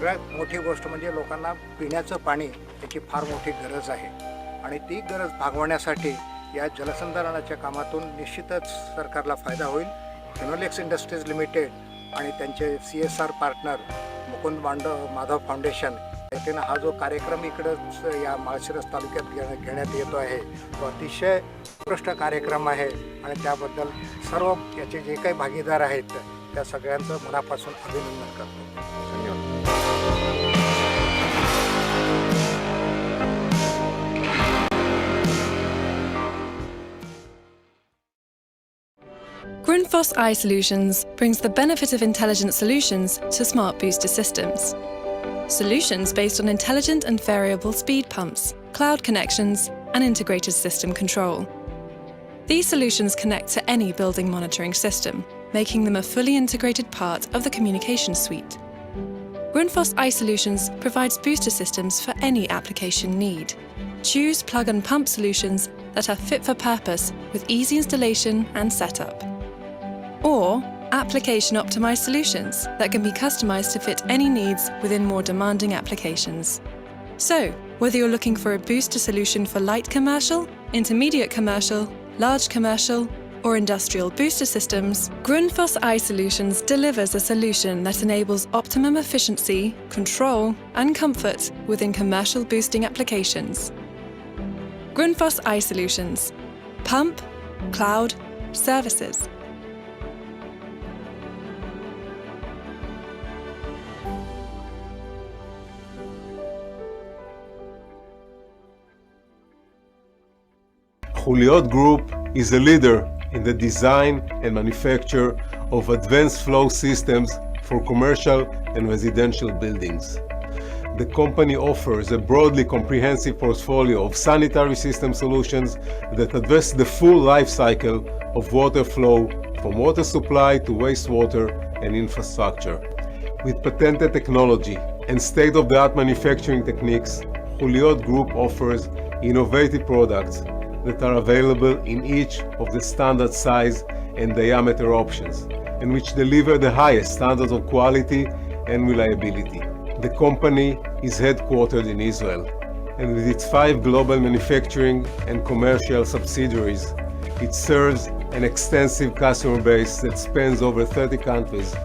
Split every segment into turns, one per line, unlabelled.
सगळ्यात मोठी गोष्ट म्हणजे लोकांना पिण्याचं पाणी याची फार मोठी गरज आहे आणि ती गरज भागवण्यासाठी या जलसंधारणाच्या कामातून निश्चितच सरकारला फायदा होईल. फिनोलेक्स इंडस्ट्रीज लिमिटेड आणि त्यांचे CSR partner Mukund Madhav Foundation याच्यानं हा जो कार्यक्रम इकडंच या माळशिरस तालुक्यात घेण्यात येतो आहे तो अतिशय उत्कृष्ट कार्यक्रम आहे आणि त्याबद्दल सर्व याचे जे काही भागीदार आहेत त्या सगळ्यांचं मनापासून अभिनंदन करतो. धन्यवाद.
Grundfos Eye Solutions brings the benefit of intelligent solutions to smart booster systems. Solutions based on intelligent and variable speed pumps, cloud connections, and integrated system control. These solutions connect to any building monitoring system, making them a fully integrated part of the communication suite. Grundfos Eye Solutions provides booster systems for any application need. Choose plug and pump solutions that are fit for purpose with easy installation and setup. Or application optimized solutions that can be customized to fit any needs within more demanding applications. So, whether you're looking for a booster solution for light commercial, intermediate commercial, large commercial, or industrial booster systems, Grundfos Eye Solutions delivers a solution that enables optimum efficiency, control, and comfort within commercial boosting applications. Grundfos Eye Solutions. Pump, cloud, services.
H2Our Group is a leader in the design and manufacture of advanced flow systems for commercial and residential buildings. The company offers a broadly comprehensive portfolio of sanitary system solutions that address the full life cycle of water flow from water supply to wastewater and infrastructure. With patented technology and state-of-the-art manufacturing techniques, H2Our Group offers innovative products that are available in each of the standard size and diameter options, and which deliver the highest standards of quality and reliability. The company is headquartered in Israel, and with its 5 global manufacturing and commercial subsidiaries, it serves an extensive customer base that spans over 30 countries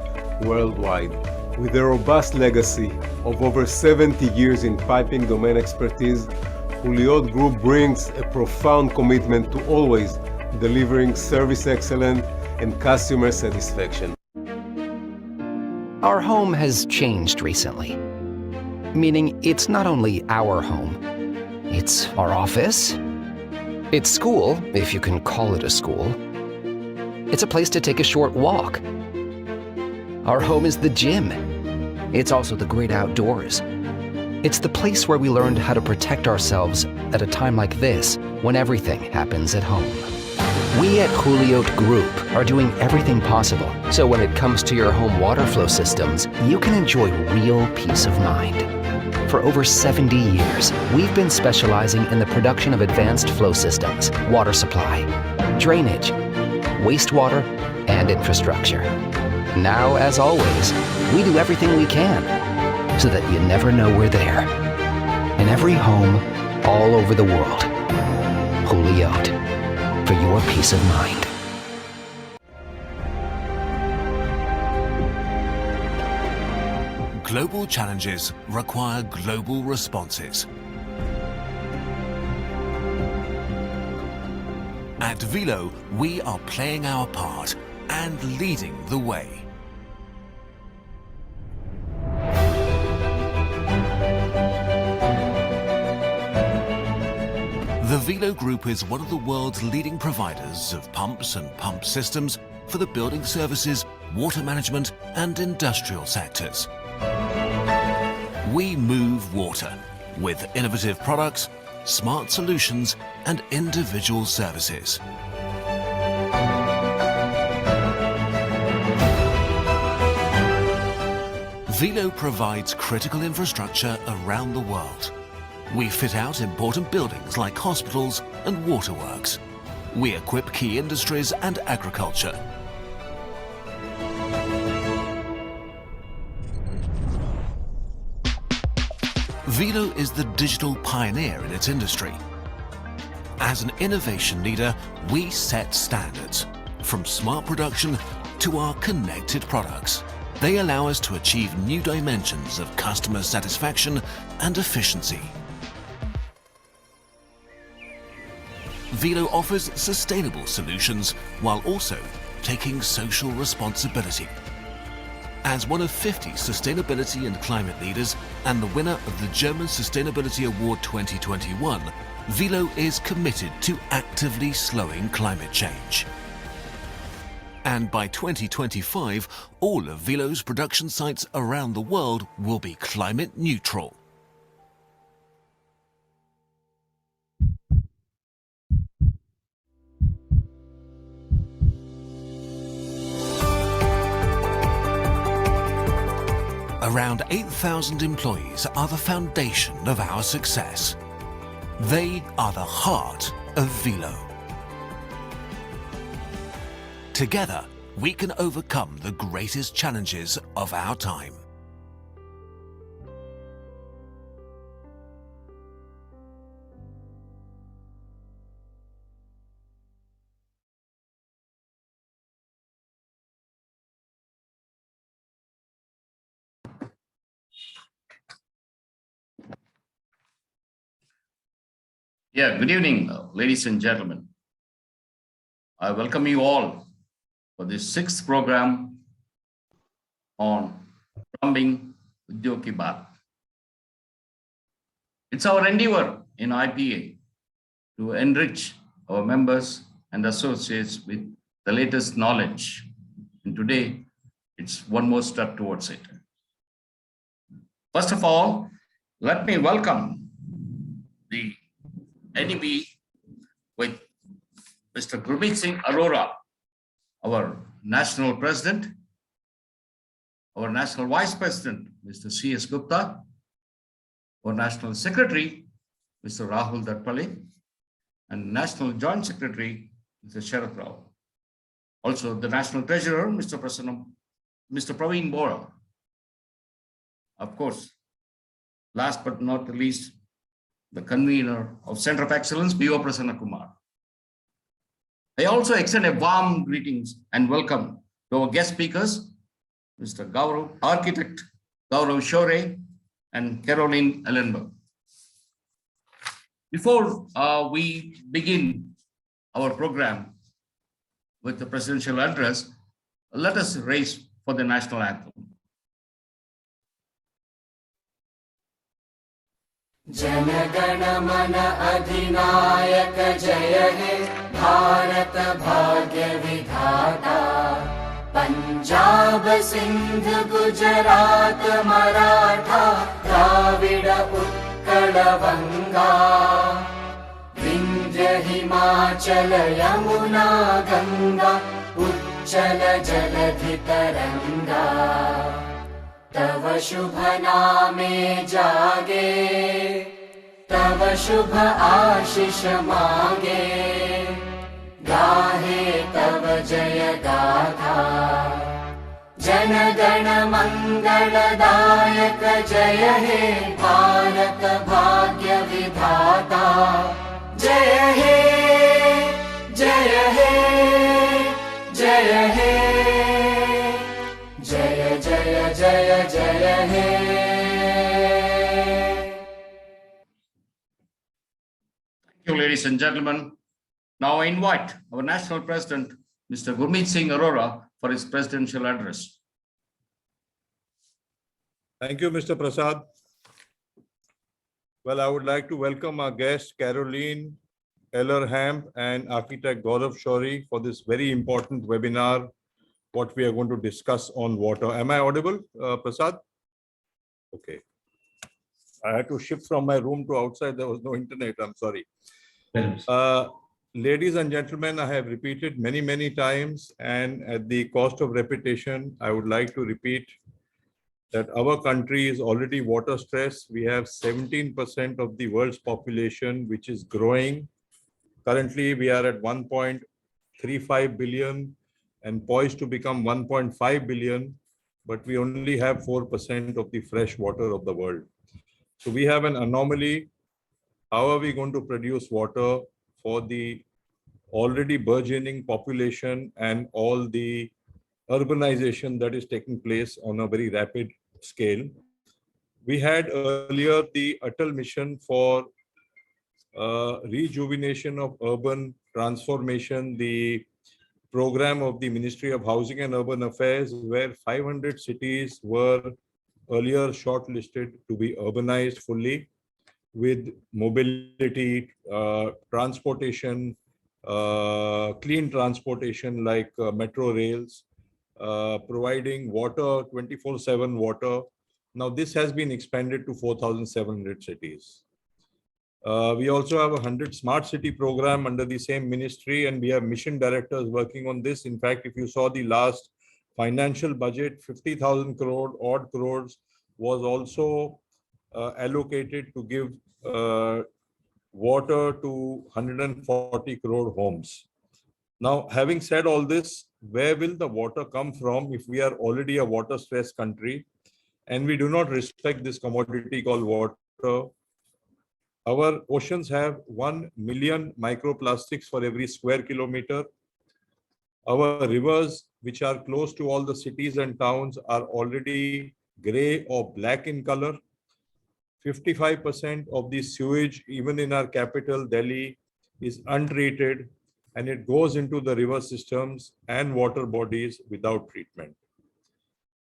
worldwide. With a robust legacy of over 70 years in piping domain expertise, H2Our Group brings a profound commitment to always delivering service excellence and customer satisfaction.
Our home has changed recently, meaning it's not only our home, it's our office, it's school, if you can call it a school. It's a place to take a short walk. Our home is the gym. It's also the great outdoors. It's the place where we learned how to protect ourselves at a time like this, when everything happens at home. We at H2Our Group are doing everything possible, so when it comes to your home water flow systems, you can enjoy real peace of mind. For over 70 years, we've been specializing in the production of advanced flow systems, water supply, drainage, wastewater, and infrastructure. Now, as always, we do everything we can, so that you never know we're there. In every home, all over the world. H2Our, for your peace of mind.
Global challenges require global responses. At Velo, we are playing our part and leading the way. The Velo Group is one of the world's leading providers of pumps and pump systems for the building services, water management and industrial sectors. We move water with innovative products, smart solutions and individual services. Velo provides critical infrastructure around the world. We fit out important buildings like hospitals and waterworks. We equip key industries and agriculture. Velo is the digital pioneer in its industry. As an innovation leader, we set standards, from smart production to our connected products. They allow us to achieve new dimensions of customer satisfaction and efficiency. Velo offers sustainable solutions while also taking social responsibility. As one of 50 sustainability and climate leaders and the winner of the German Sustainability Award 2021, Velo is committed to actively slowing climate change. And by 2025, all of Velo's production sites around the world will be climate neutral. Around 8,000 employees are the foundation of our success. They are the heart of Velo. Together, we can overcome the greatest challenges of our time.
Yeah, good evening, ladies and gentlemen. I welcome you all for this 6th program on plumbing Udyog Ki Baat. It's our endeavor in IPA to enrich our members and associates with the latest knowledge. And today, it's one more step towards it. First of all, let me welcome the NEB with Mr. Gurmeet Singh Arora, our National President, our National Vice President, Mr. C.S. Gupta, our National Secretary, Mr. Rahul Datpale, and National Joint Secretary, Mr. Sharath Rao. Also, the National Treasurer, Mr. Praveen Bora. Of course, last but not the least, the convener of Center of Excellence, B.O. Prasanna Kumar. I also extend a warm greetings and welcome to our guest speakers, Mr. Gaurav, Architect Gaurav Shorey and Carolin Ellercamp. Before we begin our program with the presidential address, let us raise for the national anthem.
Jana Gana मन अधिनायक जय हे भारत भाग्य विधाता पंजाब सिंध गुजरात मराठा द्राविड उत्कल बंगा विंध्य हिमाचल यमुना गंगा उच्चल जलधि तरंगा तव शुभ नामे जागे तव शुभ आशीष मांगे गाहे तव जय गाथा जन गण मंगलदायक जय हे भारत भाग्य विधाता जय हे जय हे जय हे जय जय जय जय हे
Thank you, ladies and gentlemen. Now I invite our National President, Mr. Gurmeet Singh Arora, for his presidential address.
Thank you, Mr. Prasad. Well, I would like to welcome our guests, Carolin, Ellercamp, and architect Gaurav Shorey for this very important webinar, what we are going to discuss on water. Am I audible, Prasad? Okay. I had to shift from my room to outside. There was no internet. I'm sorry. Ladies and gentlemen, I have repeated many times, and at the cost of repetition, I would like to repeat that our country is already water stressed. We have 17% of the world's population, which is growing. Currently, we are at 1.35 billion and poised to become 1.5 billion, but we only have 4% of the fresh water of the world.
So we have an anomaly. How are we going to produce water for the already burgeoning population and all the urbanization that is taking place on a very rapid scale? We had earlier the Atal mission for rejuvenation of urban transformation, the program of the Ministry of Housing and Urban Affairs, where 500 cities were earlier shortlisted to be urbanized fully with mobility, transportation, clean transportation like metro rails, providing water, 24/7 water. Now this has been expanded to 4,700 cities. We also have a 100 smart city program under the same ministry, and we have mission directors working on this. In fact, if you saw the last financial budget, 50,000 odd crores was also allocated to give water to 140 crore homes. Now, having said all this, where will the water come from if we are already a water stressed country and we do not respect this commodity called water? Our oceans have 1 million microplastics for every square kilometer. Our rivers, which are close to all the cities and towns, are already gray or black in color. 55% of the sewage, even in our capital, Delhi, is untreated, and it goes into the river systems and water bodies without treatment.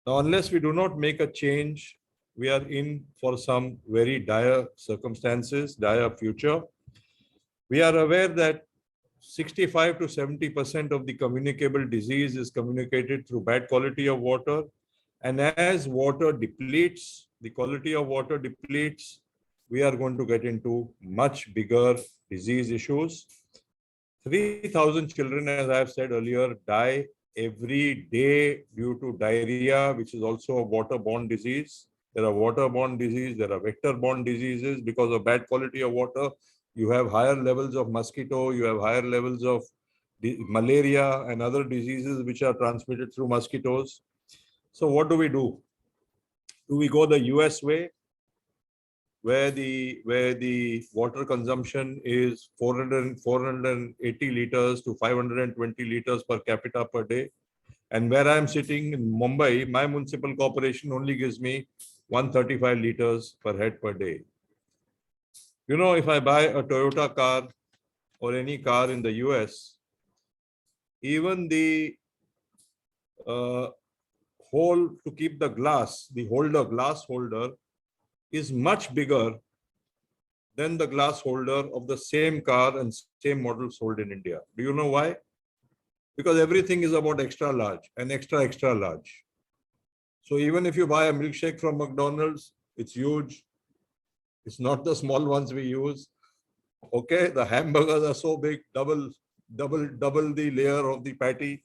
Now, unless we do not make a change, we are in for some very dire circumstances, dire future. We are aware that 65 to 70% of the communicable disease is communicated through bad quality of water. And as water depletes, the quality of water depletes, we are going to get into much bigger disease issues. 3,000 children, as I have said earlier, die every day due to diarrhea, which is also a waterborne disease. There are waterborne diseases, there are vector-borne diseases. Because of bad quality of water, you have higher levels of mosquito, you have higher levels of malaria and other diseases which are transmitted through mosquitoes. So what do? Do we go the US way, where the water consumption is 480 liters to 520 liters per capita per day? And where I am sitting in Mumbai, my municipal corporation only gives me 135 liters per head per day. You know, if I buy a Toyota car or any car in the US, even the hole to keep the glass, glass holder, is much bigger than the glass holder of the same car and same model sold in India. Do you know why? Because everything is about extra large and extra large. So even if you buy a milkshake from McDonald's, it's huge. It's not the small ones we use. Okay, the hamburgers are so big, double the layer of the patty.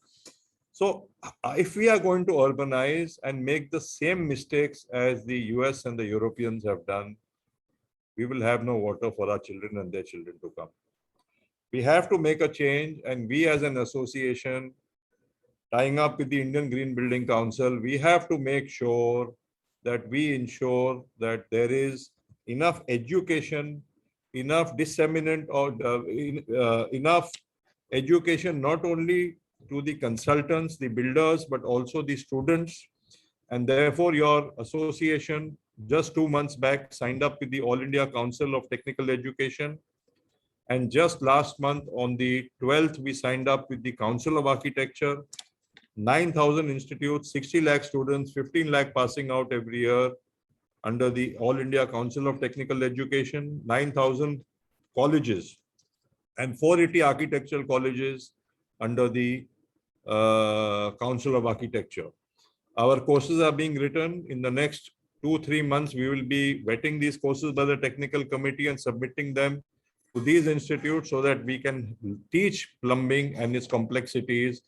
So if we are going to urbanize and make the same mistakes as the US and the Europeans have done, we will have no water for our children and their children to come. We have to make a change, and we as an association, tying up with the Indian Green Building Council, we have to make sure that we ensure that there is enough education, enough disseminant, or enough education not only to the consultants, the builders, but also the students. And therefore, your association just 2 months back signed up with the All India Council of Technical Education. And just last month on the 12th, we signed up with the Council of Architecture. 9,000 institutes, 60 lakh students, 15 lakh passing out every year under the All India Council of Technical Education, 9,000 colleges and 480 architectural colleges under the Council of Architecture. Our courses are being written. In the next 2-3 months, we will be vetting these courses by the technical committee and submitting them to these institutes so that we can teach plumbing and its complexities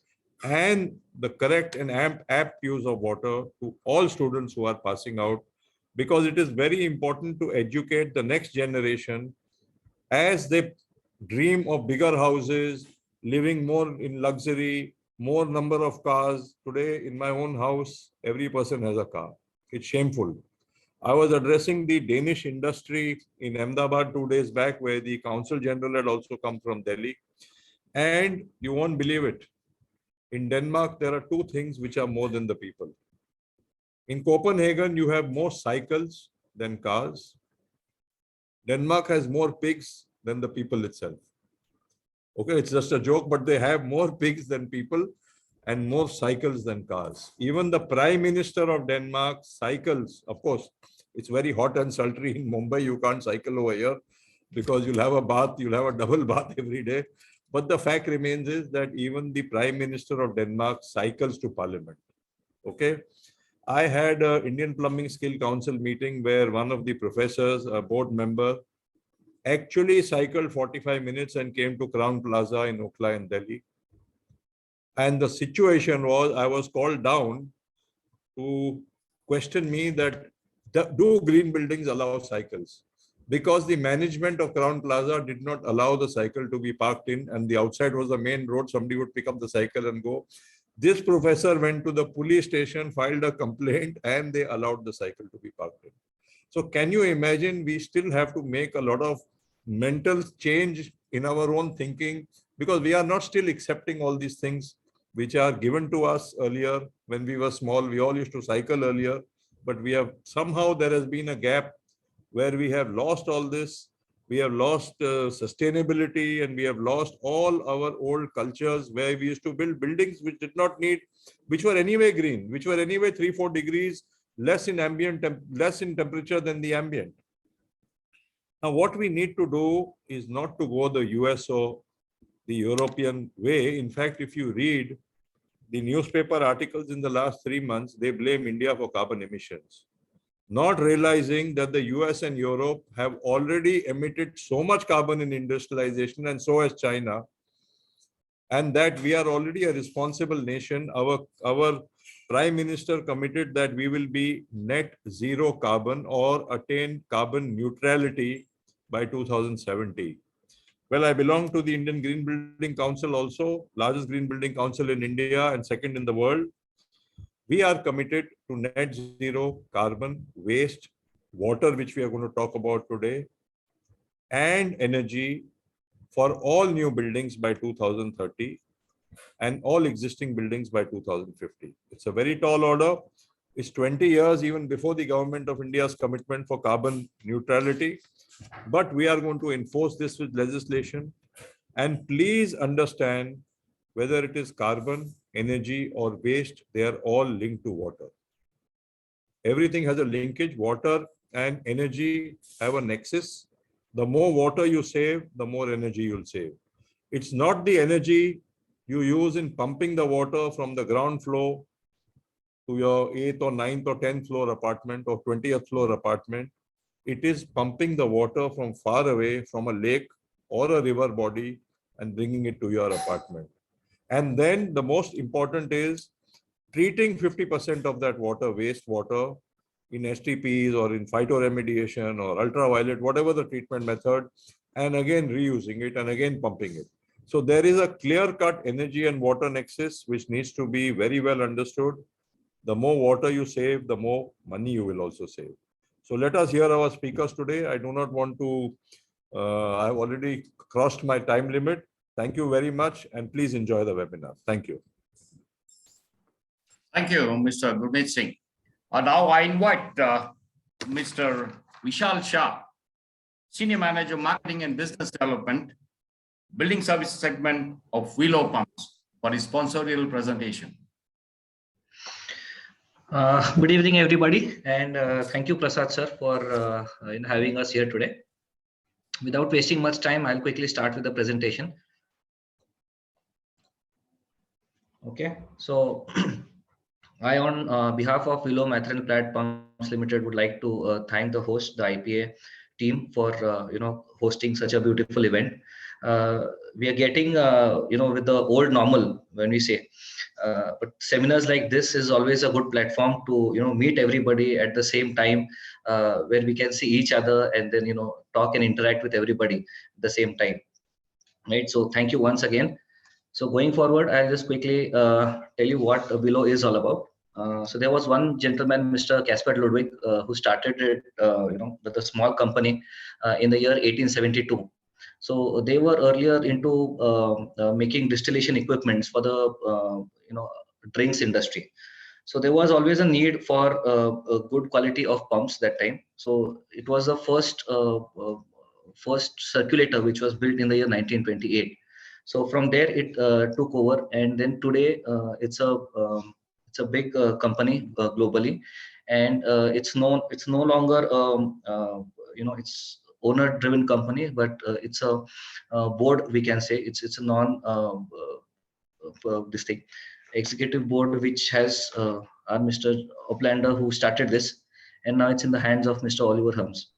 and the correct and apt use of water to all students who are passing out, because it is very important to educate the next generation as they dream of bigger houses, living more in luxury, more number of cars. Today, in my own house, every person has a car. It's shameful. I was addressing the Danish industry in Ahmedabad 2 days back, where the Consul General had also come from Delhi. And you won't believe it. In Denmark, there are two things which are more than the people. In Copenhagen, you have more cycles than cars. Denmark has more pigs than the people itself. Okay, it's just a joke, but they have more pigs than people and more cycles than cars. Even the Prime Minister of Denmark cycles. Of course, it's very hot and sultry in Mumbai. You can't cycle over here because you'll have a bath, you'll have a double bath every day. But the fact remains is that even the Prime Minister of Denmark cycles to Parliament. Okay. I had an Indian Plumbing Skill Council meeting where one of the professors, a board member, actually cycled 45 minutes and came to Crown Plaza in Okhla in Delhi. And the situation was, I was called down to question me that do green buildings allow cycles? Because the management of Crown Plaza did not allow the cycle to be parked in, and the outside was the main road. Somebody would pick up the cycle and go. This professor went to the police station, filed a complaint, and they allowed the cycle to be parked in. So can you imagine, we still have to make a lot of mental change in our own thinking, because we are not still accepting all these things which are given to us earlier. When we were small, we all used to cycle earlier, but we have somehow, there has been a gap where we have lost all this. We have lost sustainability, and we have lost all our old cultures where we used to build buildings which did not need, which were anyway green, which were anyway 3-4 degrees less in less in temperature than the ambient. Now, what we need to do is not to go the US or the European way. In fact, if you read the newspaper articles in the last 3 months, they blame India for carbon emissions, not realizing that the US and Europe have already emitted so much carbon in industrialization, and so has China, and that we are already a responsible nation. Our Prime Minister committed that we will be net zero carbon or attain carbon neutrality by 2070. Well, I belong to the Indian Green Building Council also, largest green building council in India and second in the world. We are committed to net zero carbon, waste, water, which we are going to talk about today, and energy for all new buildings by 2030 and all existing buildings by 2050. It's a very tall order. It's 20 years even before the government of India's commitment for carbon neutrality. But we are going to enforce this with legislation. And please understand, whether it is carbon, energy, or waste, they are all linked to water. Everything has a linkage. Water and energy have a nexus. The more water you save, the more energy you'll save. It's not the energy you use in pumping the water from the ground floor to your 8th or 9th or 10th floor apartment or 20th floor apartment. It is pumping the water from far away from a lake or a river body and bringing it to your apartment. And then the most important is treating 50% of that water, wastewater, in STPs or in phytoremediation or ultraviolet, whatever the treatment method, and again reusing it and again pumping it. So there is a clear-cut energy and water nexus which needs to be very well understood. The more water you save, the more money you will also save. So let us hear our speakers today. I do not want to, I've already crossed my time limit. Thank you very much, and please enjoy the webinar. Thank you.
Thank you, Mr. Gurmeet Singh. Now I invite Mr. Vishal Shah, Senior Manager, Marketing and Business Development, Building Service Segment of Willow Pumps, for his sponsorial presentation.
Good evening, everybody, and thank you, Prasad sir, for having us here today. Without wasting much time, I'll quickly start with the presentation. Okay, so I, on behalf of Willow Mathern Plat Pumps Limited, would like to thank the host, the IPA team, for hosting such a beautiful event. We are getting with the old normal, when we say, but seminars like this is always a good platform to meet everybody at the same time, where we can see each other and then talk and interact with everybody at the same time, right? So thank you once again. So going forward, I'll just quickly tell you what Willow is all about. So there was one gentleman, Mr. Caspar Ludwig, who started it, with a small company in the year 1872. So they were earlier into making distillation equipments for the drinks industry. So there was always a need for a good quality of pumps that time. So it was the first circulator which was built in the year 1928. So from there it took over, and then today it's a big company globally, and it's no longer it's owner driven company, but it's a board, we can say. It's a non this thing executive board which has our Mr. Oplander, who started this, and now it's in the hands of Mr. Oliver Helms.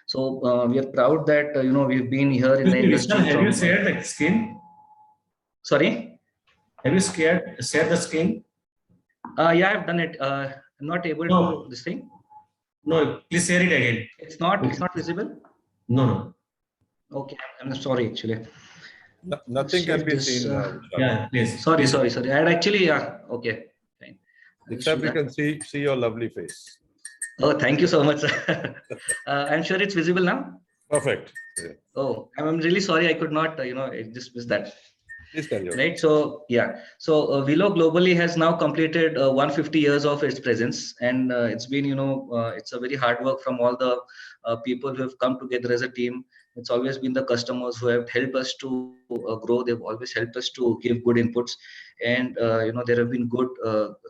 So we are proud that we've been here in the industry.
Have you shared the screen?
Sorry?
Have you shared the screen?
Yeah, I've done it. I'm not able to this thing.
No, please share it again.
It's not visible.
No.
Okay, I'm sorry actually.
Nothing can be seen.
Yeah, please.
Sorry. I had actually, okay. Fine.
Except we can see your lovely face.
Oh, thank you so much. I'm sure it's visible now.
Perfect. Yeah.
Oh, I'm really sorry. I could not, I just missed that.
Please tell you.
Right. So, yeah. So, Willow globally has now completed 150 years of its presence. And it's been, it's a very hard work from all the people who have come together as a team. It's always been the customers who have helped us to grow. They've always helped us to give good inputs. And, there have been good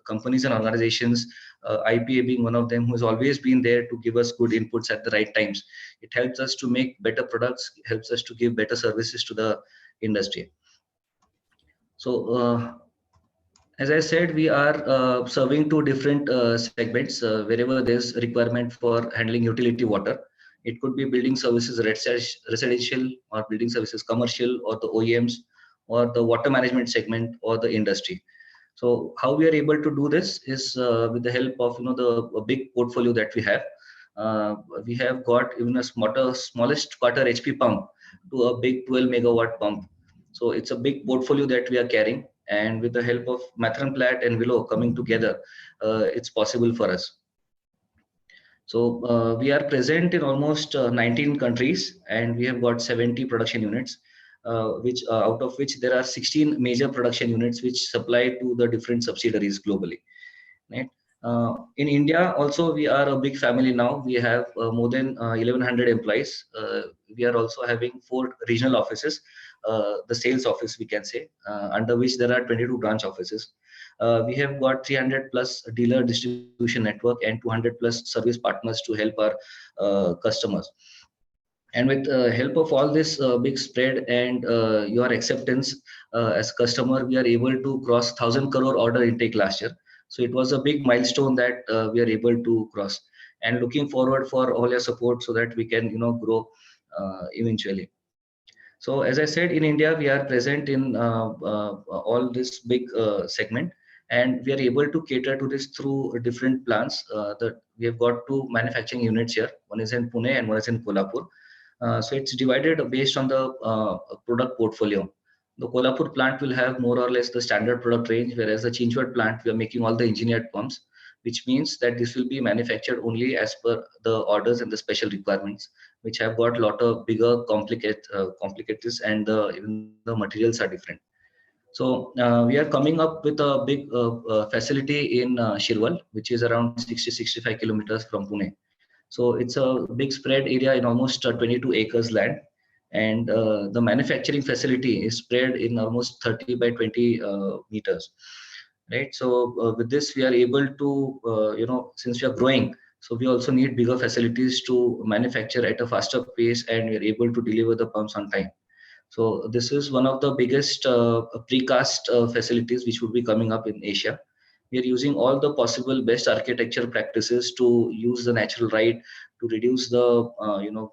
companies and organizations, IPA being one of them, who has always been there to give us good inputs at the right times. It helps us to make better products, helps us to give better services to the industry. So, as I said, we are serving two different segments wherever there's a requirement for handling utility water. It could be building services residential, or building services commercial, or the OEMs, or the water management segment, or the industry. So how we are able to do this is with the help of the big portfolio that we have. We have got even a smallest quarter HP pump to a big 12 megawatt pump. So it's a big portfolio that we are carrying, and with the help of Mathran Plat and Willow coming together, it's possible for us. So we are present in almost 19 countries, and we have got 70 production units, which out of which there are 16 major production units which supply to the different subsidiaries globally. Right? In India also, we are a big family now. We have more than 1100 employees. We are also having 4 regional offices, the sales office, we can say, under which there are 22 branch offices. We have got 300 plus dealer distribution network and 200 plus service partners to help our customers. And with help of all this big spread and your acceptance as customer, we are able to cross 1,000 crore order intake last year. So it was a big milestone that we are able to cross, and looking forward for all your support so that we can grow eventually. So as I said, in India, we are present in all this big segment, and we are able to cater to this through different plants. That we have got 2 manufacturing units here. One is in Pune and one is in Kolhapur. So it's divided based on the product portfolio. The Kolhapur plant will have more or less the standard product range, whereas the Chinchwad plant, we are making all the engineered pumps, which means that this will be manufactured only as per the orders and the special requirements, which have got a lot of bigger complicators, and even the materials are different. So we are coming up with a big facility in Shirwal, which is around 60-65 kilometers from Pune. So it's a big spread area in almost 22 acres land. And the manufacturing facility is spread in almost 30 by 20 meters. Right. So with this, we are able to, since we are growing, so we also need bigger facilities to manufacture at a faster pace, and we are able to deliver the pumps on time. So this is one of the biggest precast facilities which would be coming up in Asia. We are using all the possible best architecture practices to use the natural light to reduce the,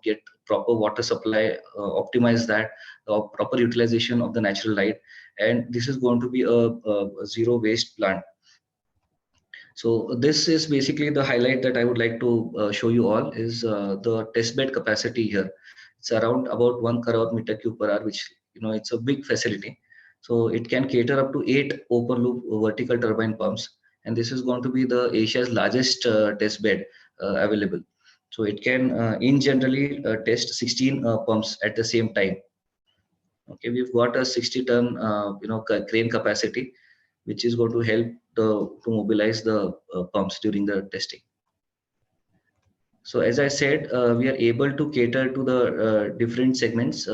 get proper water supply, optimize that, proper utilization of the natural light. And this is going to be a zero waste plant. So this is basically the highlight that I would like to show you all is the test bed capacity here. It's around about 1 crore meter cube per hour, which, it's a big facility. So it can cater up to 8 open loop vertical turbine pumps. and this is going to be the Asia's largest test bed available. So it can in generally test 16 pumps at the same time. Okay, we've got a 60-ton crane capacity, which is going to help to mobilize the pumps during the testing. So as I said, we are able to cater to the different segments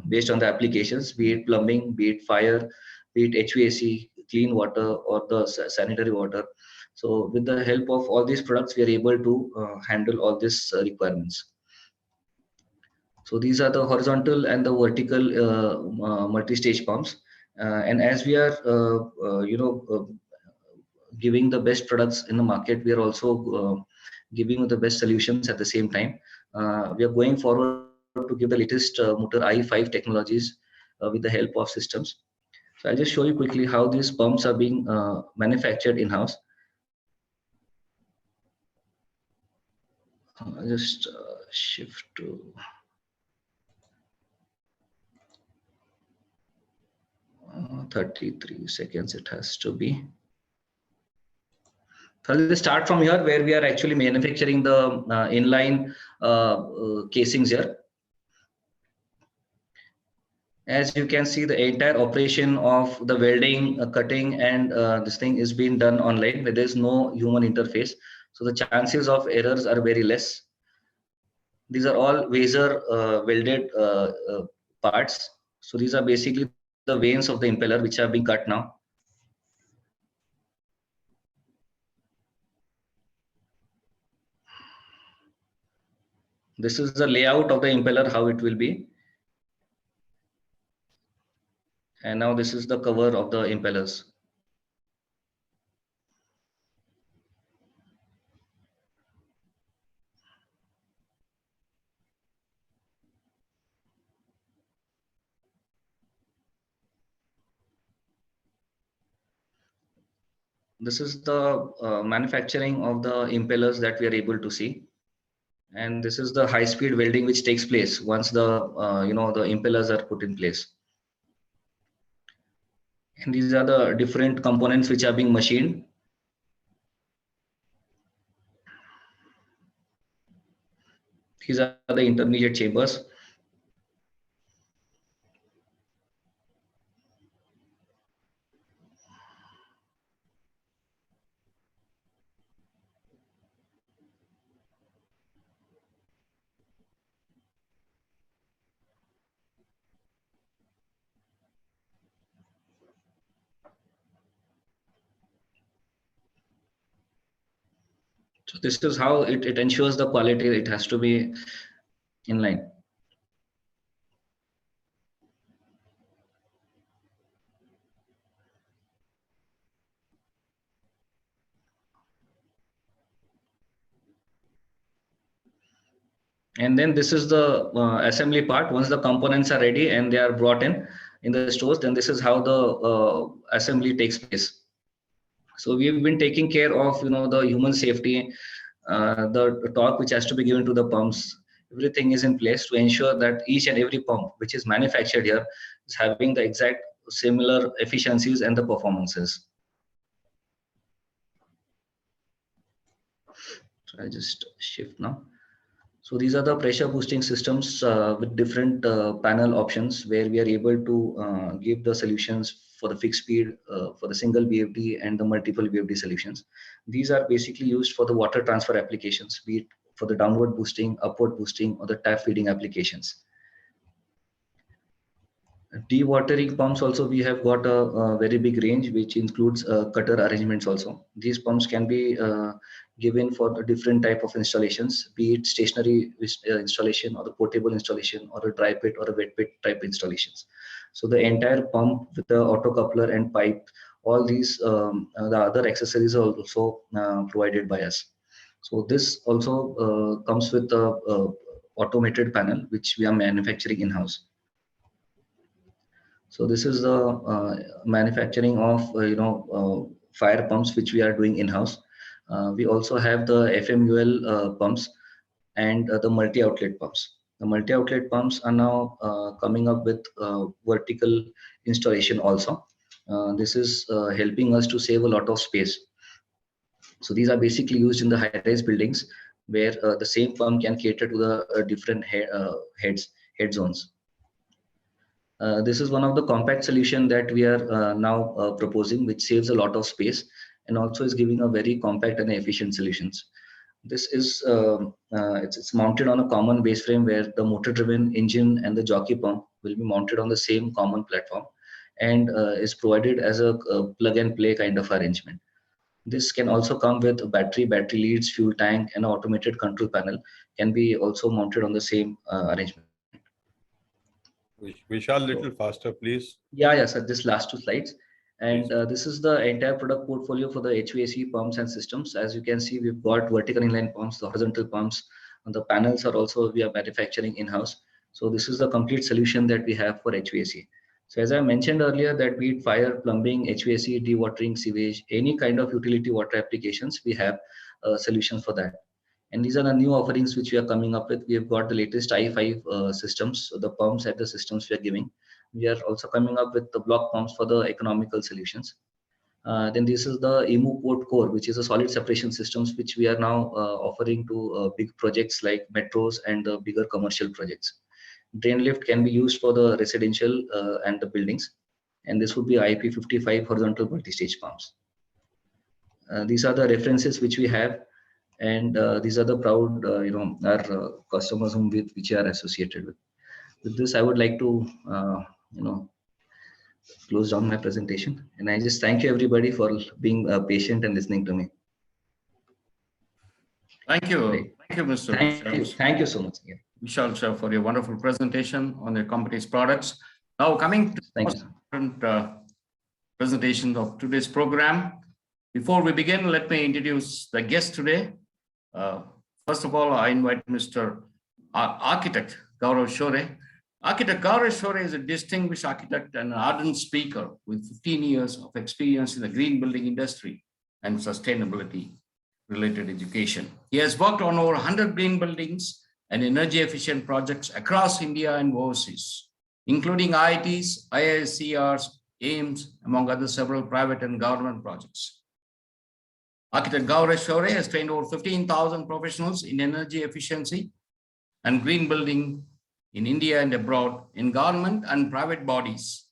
based on the applications, be it plumbing, be it fire, be it HVAC, clean water, or the sanitary water. So with the help of all these products, we are able to handle all these requirements. So these are the horizontal and the vertical multi-stage pumps. And as we are, giving the best products in the market, we are also giving the best solutions at the same time. We are going forward to give the latest motor i5 technologies with the help of systems. So I'll just show you quickly how these pumps are being manufactured in-house. I'll just shift to 33 seconds it has to be. So I'll just start from here where we are actually manufacturing the inline casings here. As you can see, the entire operation of the welding, cutting, and this thing is being done online where there's no human interface. So the chances of errors are very less. These are all Vaser welded parts. So these are basically the vanes of the impeller which are being cut now. This is the layout of the impeller, how it will be. And now this is the cover of the impellers. This is the manufacturing of the impellers that we are able to see. And this is the high-speed welding which takes place once the the impellers are put in place. And these are the different components which are being machined. These are the intermediate chambers. So this is how it ensures the quality. It has to be in line. And then this is the assembly part. Once the components are ready and they are brought in the stores, then this is how the assembly takes place. So we've been taking care of the human safety, the torque which has to be given to the pumps. Everything is in place to ensure that each and every pump which is manufactured here is having the exact similar efficiencies and the performances. So I just shift now. So these are the pressure boosting systems with different panel options where we are able to give the solutions for the fixed speed, for the single VFD and the multiple VFD solutions. These are basically used for the water transfer applications, be it for the downward boosting, upward boosting, or the tap feeding applications. Dewatering pumps also, we have got a very big range which includes cutter arrangements also. These pumps can be given for a different type of installations, be it stationary installation or the portable installation or a dry pit or a wet pit type installations. So the entire pump with the auto coupler and pipe, all these the other accessories are also provided by us. So this also comes with the automated panel which we are manufacturing in-house. So this is the manufacturing of fire pumps which we are doing in-house. We also have the FMUL pumps and the multi-outlet pumps. The multi-outlet pumps are now coming up with vertical installation also. This is helping us to save a lot of space. So these are basically used in the high-rise buildings where the same pump can cater to the different head zones. This is one of the compact solution that we are now proposing, which saves a lot of space and also is giving a very compact and efficient solutions. This is it's mounted on a common base frame where the motor-driven engine and the jockey pump will be mounted on the same common platform, and is provided as a plug-and-play kind of arrangement. This can also come with a battery leads, fuel tank, and an automated control panel can be also mounted on the same arrangement.
Vishal, little faster, please.
Yeah, sir. This last 2 slides. And this is the entire product portfolio for the HVAC pumps and systems. As you can see, we've got vertical inline pumps, the horizontal pumps, and the panels are also we are manufacturing in-house. So this is the complete solution that we have for HVAC. So as I mentioned earlier, that be it fire, plumbing, HVAC, dewatering, sewage, any kind of utility water applications, we have solutions for that. And these are the new offerings which we are coming up with. We have got the latest i5 systems, so the pumps and the systems we are giving. We are also coming up with the block pumps for the economical solutions. Then this is the EMU port core, which is a solid separation systems, which we are now offering to big projects like metros and the bigger commercial projects. Drain lift can be used for the residential and the buildings. And this would be IP55 horizontal multi-stage pumps. These are the references which we have. And these are the proud, our customers whom which we are associated with. With this, I would like to, close down my presentation. And I just thank you everybody for being patient and listening to me.
Thank you. Thank you, Mr.
Thank you so much. Yeah.
Vishal sir, for your wonderful presentation on your company's products. Now coming to the presentation of today's program. Before we begin, let me introduce the guest today. First of all, I invite Mr. Architect Gaurav Shorey. Architect Gaurav Shorey is a distinguished architect and an ardent speaker with 15 years of experience in the green building industry and sustainability related education. He has worked on over 100 green buildings and energy efficient projects across India and overseas, including IITs, IISCRs, AIMS, among other several private and government projects. Architect Gaurav Shorey has trained over 15,000 professionals in energy efficiency and green building in India and abroad in government and private bodies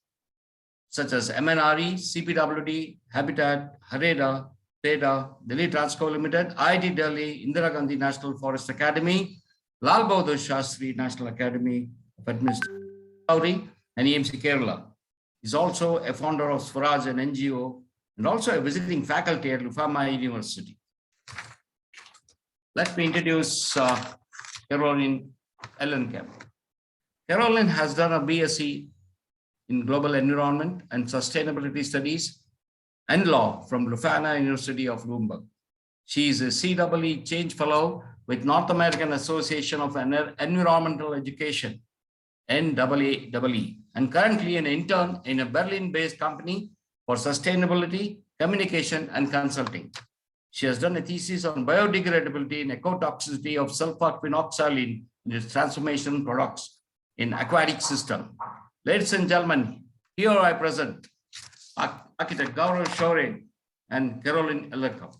such as MNRE, CPWD, Habitat, HAREDA, TEDA, Delhi Transco Limited, IIT Delhi, Indira Gandhi National Forest Academy, Lal Bahadur Shastri National Academy of Administration, and EMC Kerala. He's also a founder of Swaraj, an NGO, and also a visiting faculty at Lufama University. Let me introduce Carolin Ellercamp. Carolin has done a BSc in Global Environment and Sustainability Studies and Law from Lufama University of Bloomberg. She is a CEE Change Fellow with North American Association of Environmental Education, NAAE, and currently an intern in a Berlin-based company for sustainability, communication, and consulting. She has done a thesis on biodegradability and ecotoxicity of sulfur quinoxylene in its transformation products in aquatic system. Ladies and gentlemen, here I present Architect Gaurav Shorey and Carolin Ellercamp.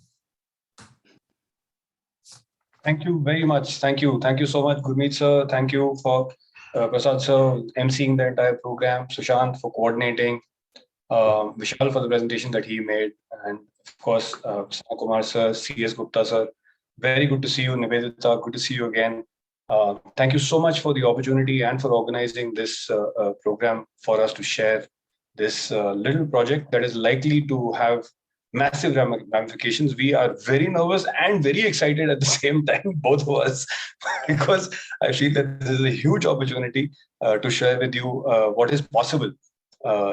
Thank you very much. Thank you. Thank you so much, Gurmeet sir. Thank you for Prasad sir emceeing the entire program, Sushant for coordinating, Vishal for the presentation that he made, and of course, Kumar sir, CS Gupta sir. Very good to see you, Nivedita. Good to see you again. Thank you so much for the opportunity and for organizing this program for us to share this little project that is likely to have massive ramifications. We are very nervous and very excited at the same time, both of us, because I feel that this is a huge opportunity to share with you what is possible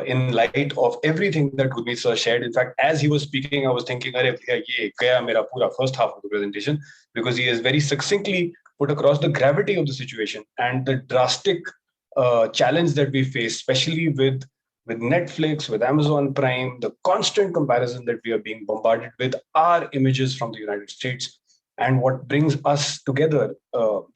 in light of everything that Gurmeet sir shared. In fact, as he was speaking, I was thinking, ye gaya mera pura first half of the presentation, because he has very succinctly put across the gravity of the situation and the drastic challenge that we face, especially with Netflix, with Amazon Prime, the constant comparison that we are being bombarded with are images from the United States. And what brings us together,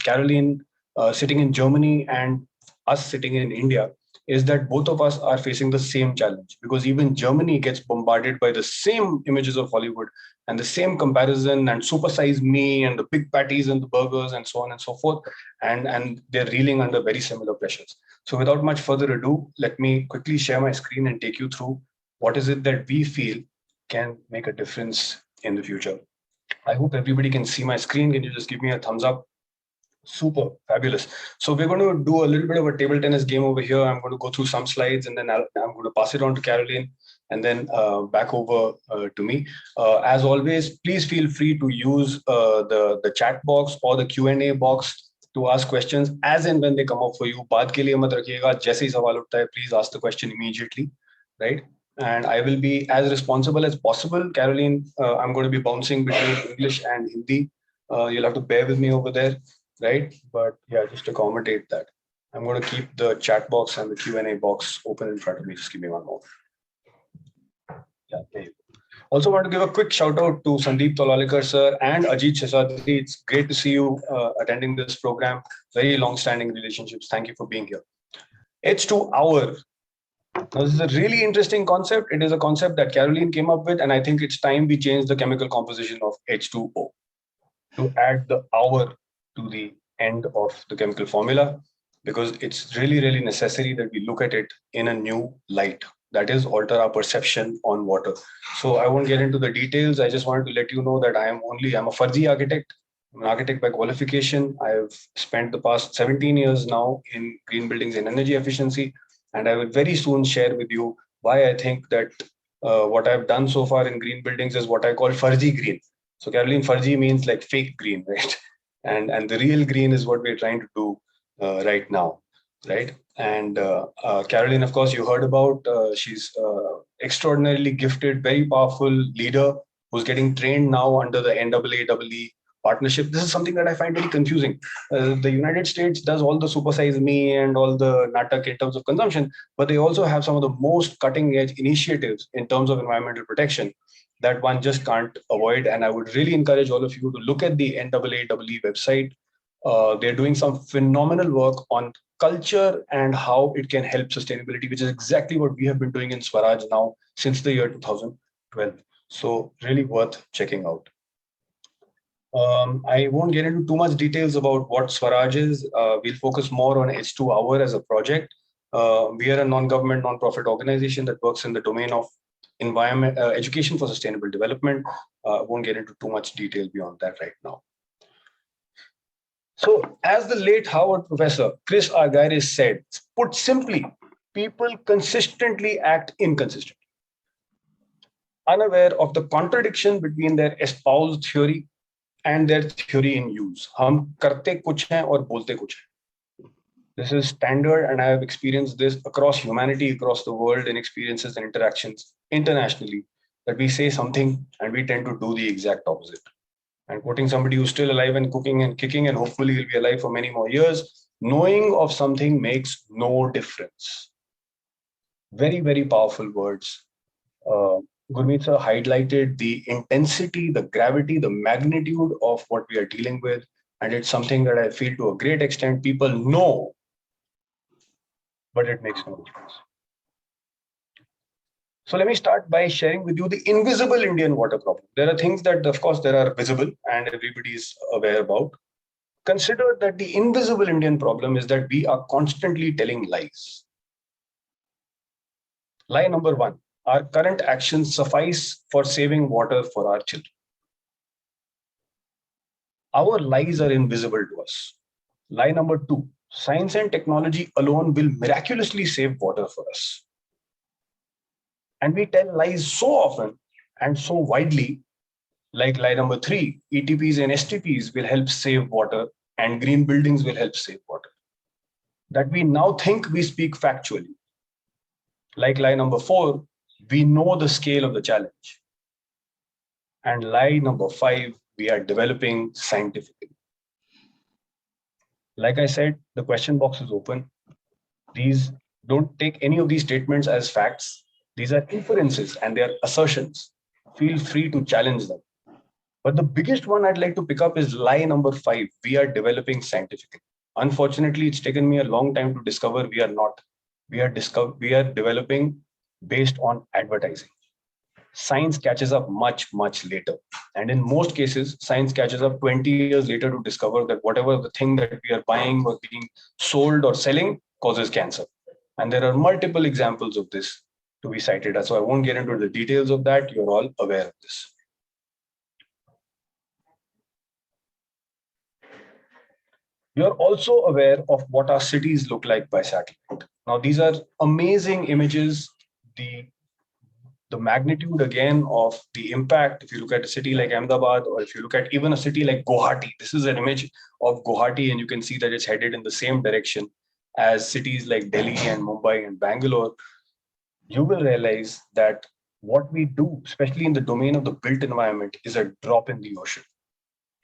Carolin sitting in Germany and us sitting in India, is that both of us are facing the same challenge, because even Germany gets bombarded by the same images of Hollywood and the same comparison and supersize me and the big patties and the burgers and so on and so forth. And they're reeling under very similar pressures. So without much further ado, let me quickly share my screen and take you through what is it that we feel can make a difference in the future. I hope everybody can see my screen. Can you just give me a thumbs up? Super, fabulous. So we're going to do a little bit of a table tennis game over here. I'm going to go through some slides and then I'm going to pass it on to Carolin and then back over to me. As always, please feel free to use the chat box or the Q&A box to ask questions as and when they come up for you. Baat ke liye mat rakhiyega, jaise hi sawal uthta hai, please ask the question immediately, right? And I will be as responsible as possible. Carolin, I'm going to be bouncing between English and Hindi. You'll have to bear with me over there. Right, but yeah, just accommodate that. I'm going to keep the chat box and the Q&A box open in front of me. Just give me one more. Yeah, there you go. Also want to give a quick shout out to Sandeep Tolalikar sir and Ajit Sheshadri. It's great to see you attending this program. Very long-standing relationships. Thank you for being here. H2Our. Now, this is a really interesting concept. It is a concept that Carolin came up with, and I think it's time we change the chemical composition of H2O to add the hour to the end of the chemical formula, because it's really, really necessary that we look at it in a new light. That is, alter our perception on water. So I won't get into the details. I just wanted to let you know that I'm a Farzi architect. I'm an architect by qualification. I've spent the past 17 years now in green buildings and energy efficiency. And I will very soon share with you why I think that what I've done so far in green buildings is what I call Farzi green. So Carolin, Farzi means like fake green, right? And the real green is what we're trying to do right now, right? And Carolin, of course, you heard about. She's extraordinarily gifted, very powerful leader who's getting trained now under the NAAAE partnership. This is something that I find very confusing. The United States does all the supersize me and all the natak in terms of consumption, but they also have some of the most cutting edge initiatives in terms of environmental protection that one just can't avoid. And I would really encourage all of you to look at the NAAAE website. They're doing some phenomenal work on culture and how it can help sustainability, which is exactly what we have been doing in Swaraj now since the year 2012. So really worth checking out. I won't get into too much details about what Swaraj is. We'll focus more on H2Our as a project. We are a non-government, non-profit organization that works in the domain of environment, education for sustainable development. Won't get into too much detail beyond that right now. So, as the late Harvard professor Chris Argyris said, put simply, people consistently act inconsistently, unaware of the contradiction between their espoused theory and their theory in use. Hum karte kuch hain aur bolte kuch hain. This is standard, and I have experienced this across humanity, across the world, in experiences and interactions internationally, that we say something and we tend to do the exact opposite. And quoting somebody who's still alive and cooking and kicking, and hopefully he'll be alive for many more years, knowing of something makes no difference. Very, very powerful words. Gurmeet sir highlighted the intensity, the gravity, the magnitude of what we are dealing with. And it's something that I feel to a great extent people know, but it makes no difference. So let me start by sharing with you the invisible Indian water problem. There are things that, of course, there are visible and everybody is aware about. Consider that the invisible Indian problem is that we are constantly telling lies. Lie number one, our current actions suffice for saving water for our children. Our lies are invisible to us. Lie number two, science and technology alone will miraculously save water for us. And we tell lies so often and so widely, like lie number three, ETPs and STPs will help save water and green buildings will help save water, that we now think we speak factually. Like lie number four, we know the scale of the challenge. And lie number five, we are developing scientifically. Like I said, the question box is open. These don't take any of these statements as facts. These are inferences and they are assertions. Feel free to challenge them. But the biggest one I'd like to pick up is lie number five. We are developing scientifically. Unfortunately, it's taken me a long time to discover we are not. we are developing based on advertising. Science catches up much, much later. And in most cases, science catches up 20 years later to discover that whatever the thing that we are buying or being sold or selling causes cancer. And there are multiple examples of this to be cited. So I won't get into the details of that. You're all aware of this. You're also aware of what our cities look like by satellite. Now, these are amazing images. The magnitude again of the impact, if you look at a city like Ahmedabad, or if you look at even a city like Guwahati, this is an image of Guwahati, and you can see that it's headed in the same direction as cities like Delhi and Mumbai and Bangalore. You will realize that what we do, especially in the domain of the built environment, is a drop in the ocean.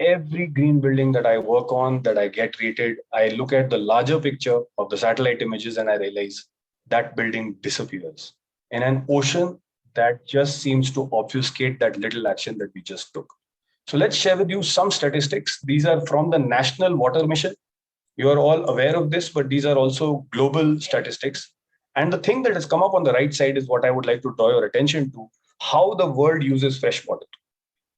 Every green building that I work on, that I get rated, I look at the larger picture of the satellite images and I realize that building disappears in an ocean that just seems to obfuscate that little action that we just took. So let's share with you some statistics. These are from the National Water Mission. You are all aware of this, but these are also global statistics. And the thing that has come up on the right side is what I would like to draw your attention to, how the world uses fresh water.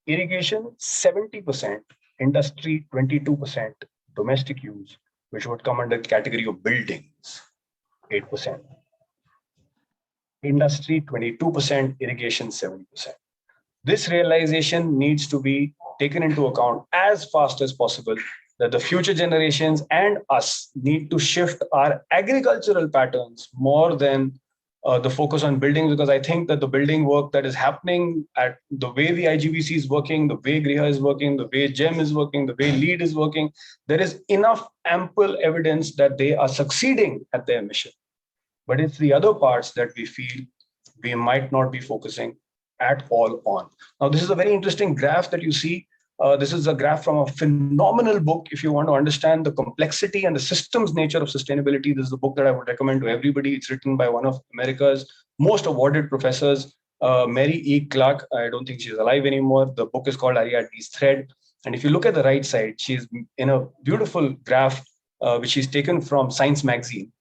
Irrigation, 70%, industry, 22%, domestic use, which would come under the category of buildings, 8%. Industry, 22%, irrigation, 70%. This realization needs to be taken into account as fast as possible, that the future generations and us need to shift our agricultural patterns more than the focus on buildings, because I think that the building work that is happening, at the way the IGBC is working, the way Griha is working, the way GEM is working, the way LEAD is working, there is enough ample evidence that they are succeeding at their mission. But it's the other parts that we feel we might not be focusing at all on. Now, this is a very interesting graph that you see. This is a graph from a phenomenal book. If you want to understand the complexity and the systems nature of sustainability, this is a book that I would recommend to everybody. It's written by one of America's most awarded professors, Mary E. Clark. I don't think she's alive anymore. The book is called Ariadne's Thread. And if you look at the right side, she's in a beautiful graph, which she's taken from Science Magazine.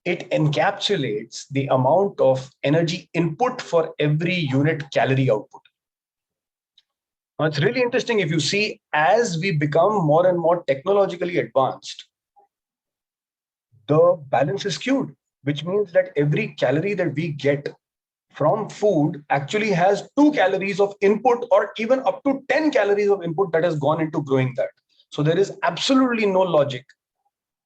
It encapsulates the amount of energy input for every unit calorie output. Now, it's really interesting if you see, as we become more and more technologically advanced, the balance is skewed, which means that every calorie that we get from food actually has 2 calories of input, or even up to 10 calories of input that has gone into growing that. So there is absolutely no logic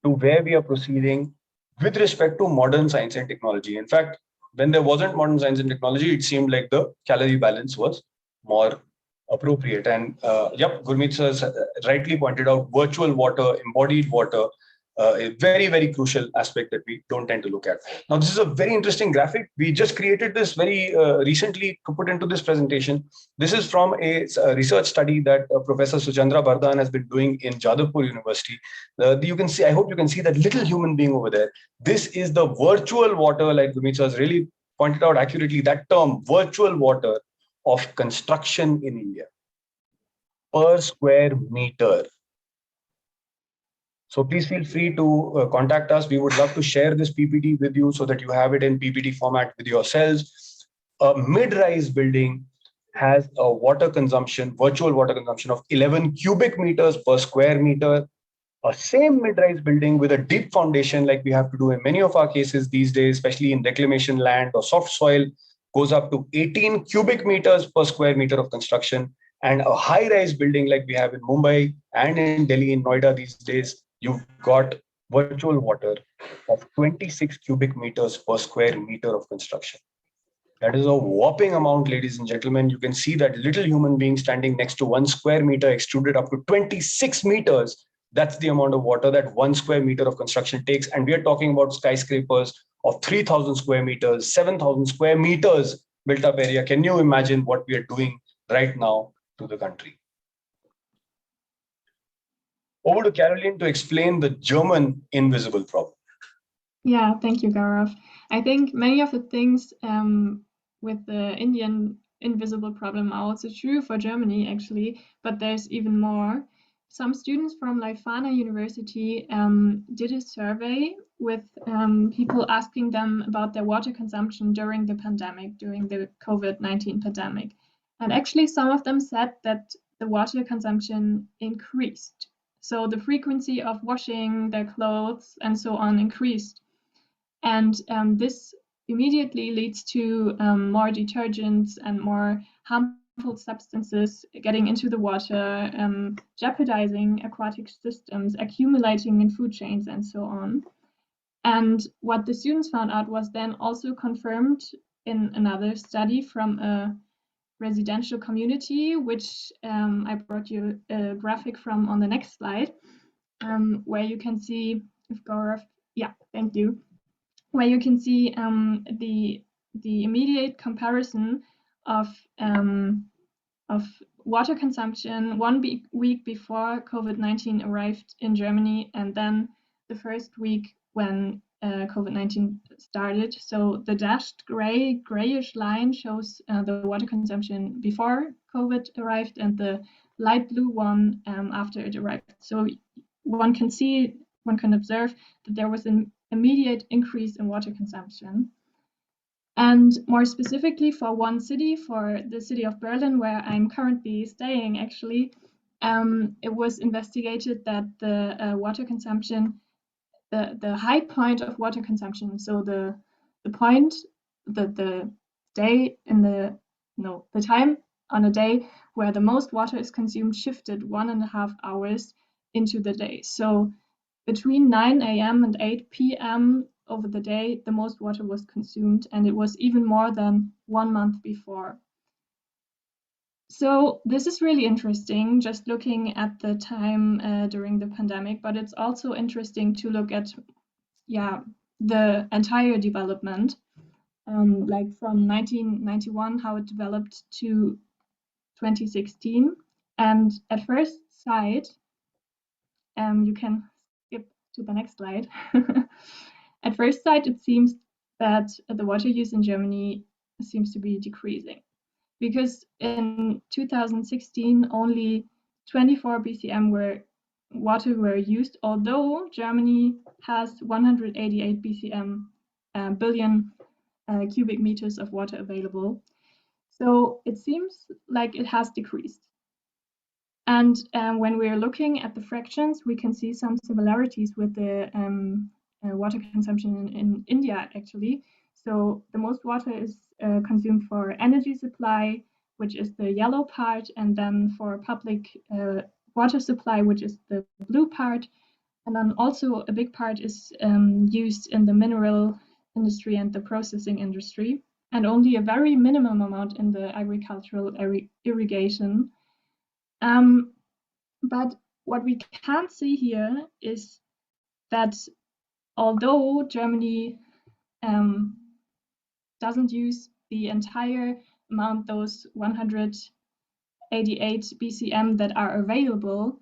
to where we are proceeding with respect to modern science and technology. In fact, when there wasn't modern science and technology, it seemed like the calorie balance was more appropriate. And Gurmeet sir rightly pointed out virtual water, embodied water, a very, very crucial aspect that we don't tend to look at. Now, this is a very interesting graphic. We just created this very recently to put into this presentation. This is from a research study that Professor Sujandra Bardhan has been doing in Jadavpur University. You can see, I hope you can see that little human being over there. This is the virtual water, like Gurmeet has really pointed out accurately, that term, virtual water of construction in India per square meter. So please feel free to contact us. We would love to share this PPT with you so that you have it in PPT format with yourselves. A mid-rise building has a water consumption, virtual water consumption of 11 cubic meters per square meter. A same mid-rise building with a deep foundation, like we have to do in many of our cases these days, especially in reclamation land or soft soil, goes up to 18 cubic meters per square meter of construction. And a high-rise building like we have in Mumbai and in Delhi, in Noida these days, you've got virtual water of 26 cubic meters per square meter of construction. That is a whopping amount, ladies and gentlemen. You can see that little human being standing next to 1 square meter extruded up to 26 meters. That's the amount of water that 1 square meter of construction takes. And we are talking about skyscrapers of 3,000 square meters, 7,000 square meters built up area. Can you imagine what we are doing right now to the country? Over to Carolin to explain the German invisible problem.
Yeah, thank you, Gaurav. I think many of the things with the Indian invisible problem are also true for Germany, actually, but there's even more. some students from Leuphana University did a survey with people asking them about their water consumption during the pandemic, during the COVID-19 pandemic. And actually, some of them said that the water consumption increased. So the frequency of washing their clothes and so on increased. And this immediately leads to more detergents and more harmful substances getting into the water, jeopardizing aquatic systems, accumulating in food chains, and so on. And what the students found out was then also confirmed in another study from a residential community, which I brought you a graphic from on the next slide, where you can see, if Gaurav, yeah, thank you, where you can see the immediate comparison of water consumption 1 week before COVID-19 arrived in Germany, and then the first week when COVID-19 started. So the dashed grayish line shows the water consumption before COVID arrived, and the light blue one after it arrived. So one can observe that there was an immediate increase in water consumption. And more specifically for one city, for the city of Berlin, where I'm currently staying, actually, it was investigated that the water consumption, the high point of water consumption, so the point, the day in the time on a day where the most water is consumed shifted 1.5 hours into the day. So between 9 a.m. and 8 p.m. over the day, the most water was consumed, and it was even more than 1 month before. So this is really interesting, just looking at the time during the pandemic, but it's also interesting to look at, the entire development, like from 1991, how it developed to 2016. And at first sight, you can skip to the next slide. At first sight, it seems that the water use in Germany seems to be decreasing, because in 2016 only 24 BCM water were used, although Germany has 188 BCM billion cubic meters of water available. So it seems like it has decreased. And when we're looking at the fractions, we can see some similarities with the water consumption in India, actually. So the most water is consumed for energy supply, which is the yellow part, and then for public water supply, which is the blue part. And then also a big part is used in the mineral industry and the processing industry, and only a very minimum amount in the agricultural irrigation. But what we can't see here is that although Germany doesn't use the entire amount, those 188 BCM that are available,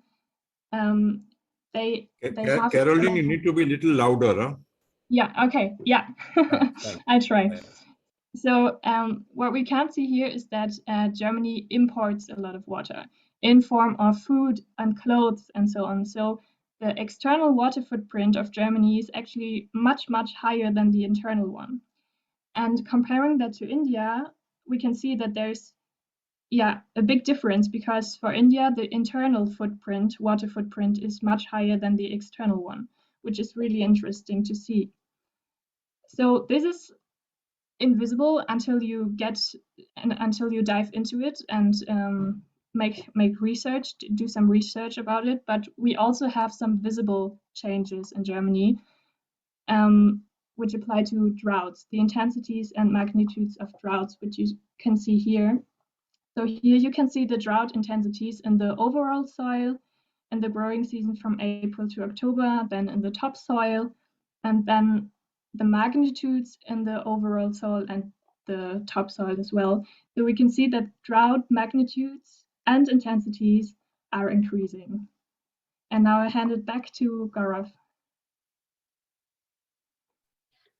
they have...
Carolin, you need to be a little louder. Huh?
Yeah, okay, yeah, I try. So what we can't see here is that Germany imports a lot of water in form of food and clothes and so on. So the external water footprint of Germany is actually much, much higher than the internal one. And comparing that to India, we can see that there's a big difference, because for India, the internal footprint, water footprint, is much higher than the external one, which is really interesting to see. So this is invisible until you dive into it and make research, do some research about it. But we also have some visible changes in Germany, which apply to droughts, the intensities and magnitudes of droughts, which you can see here. So here you can see the drought intensities in the overall soil in the growing season from April to October, then in the topsoil, and then the magnitudes in the overall soil and the topsoil as well. So we can see that drought magnitudes and intensities are increasing. And now I hand it back to Gaurav.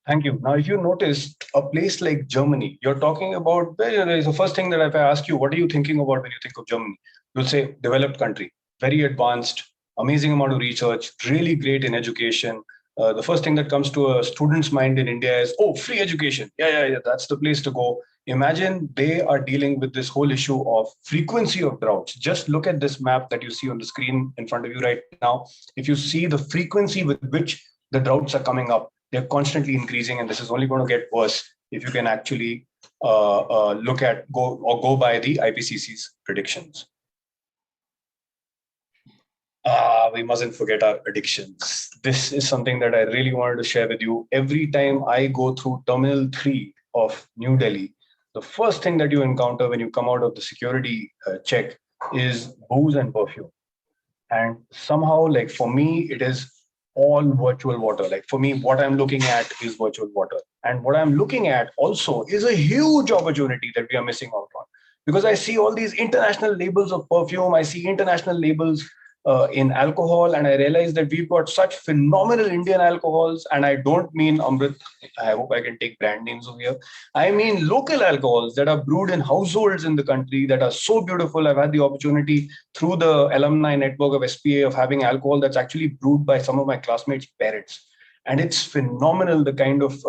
Thank you. Now, if you notice a place like Germany, you're talking about, the first thing that if I ask you, what are you thinking about when you think of Germany? You'll say developed country. very advanced, amazing amount of research, really great in education. The first thing that comes to a student's mind in India is, oh, free education. Yeah, that's the place to go. Imagine they are dealing with this whole issue of frequency of droughts. Just look at this map that you see on the screen in front of you right now. If you see the frequency with which the droughts are coming up, they're constantly increasing, and this is only going to get worse if you can actually go by the IPCC's predictions. We mustn't forget our addictions. This is something that I really wanted to share with you. Every time I go through Terminal 3 of New Delhi, the first thing that you encounter when you come out of the security check is booze and perfume. And somehow, like for me, it is all virtual water. Like for me, what I'm looking at is virtual water. And what I'm looking at also is a huge opportunity that we are missing out on. Because I see all these international labels of perfume, I see international labels in alcohol, and I realize that we've got such phenomenal Indian alcohols. And I don't mean Amrit, I hope I can take brand names over here. I mean local alcohols that are brewed in households in the country that are so beautiful. I've had the opportunity through the alumni network of SPA of having alcohol that's actually brewed by some of my classmates' parents. And it's phenomenal, the kind of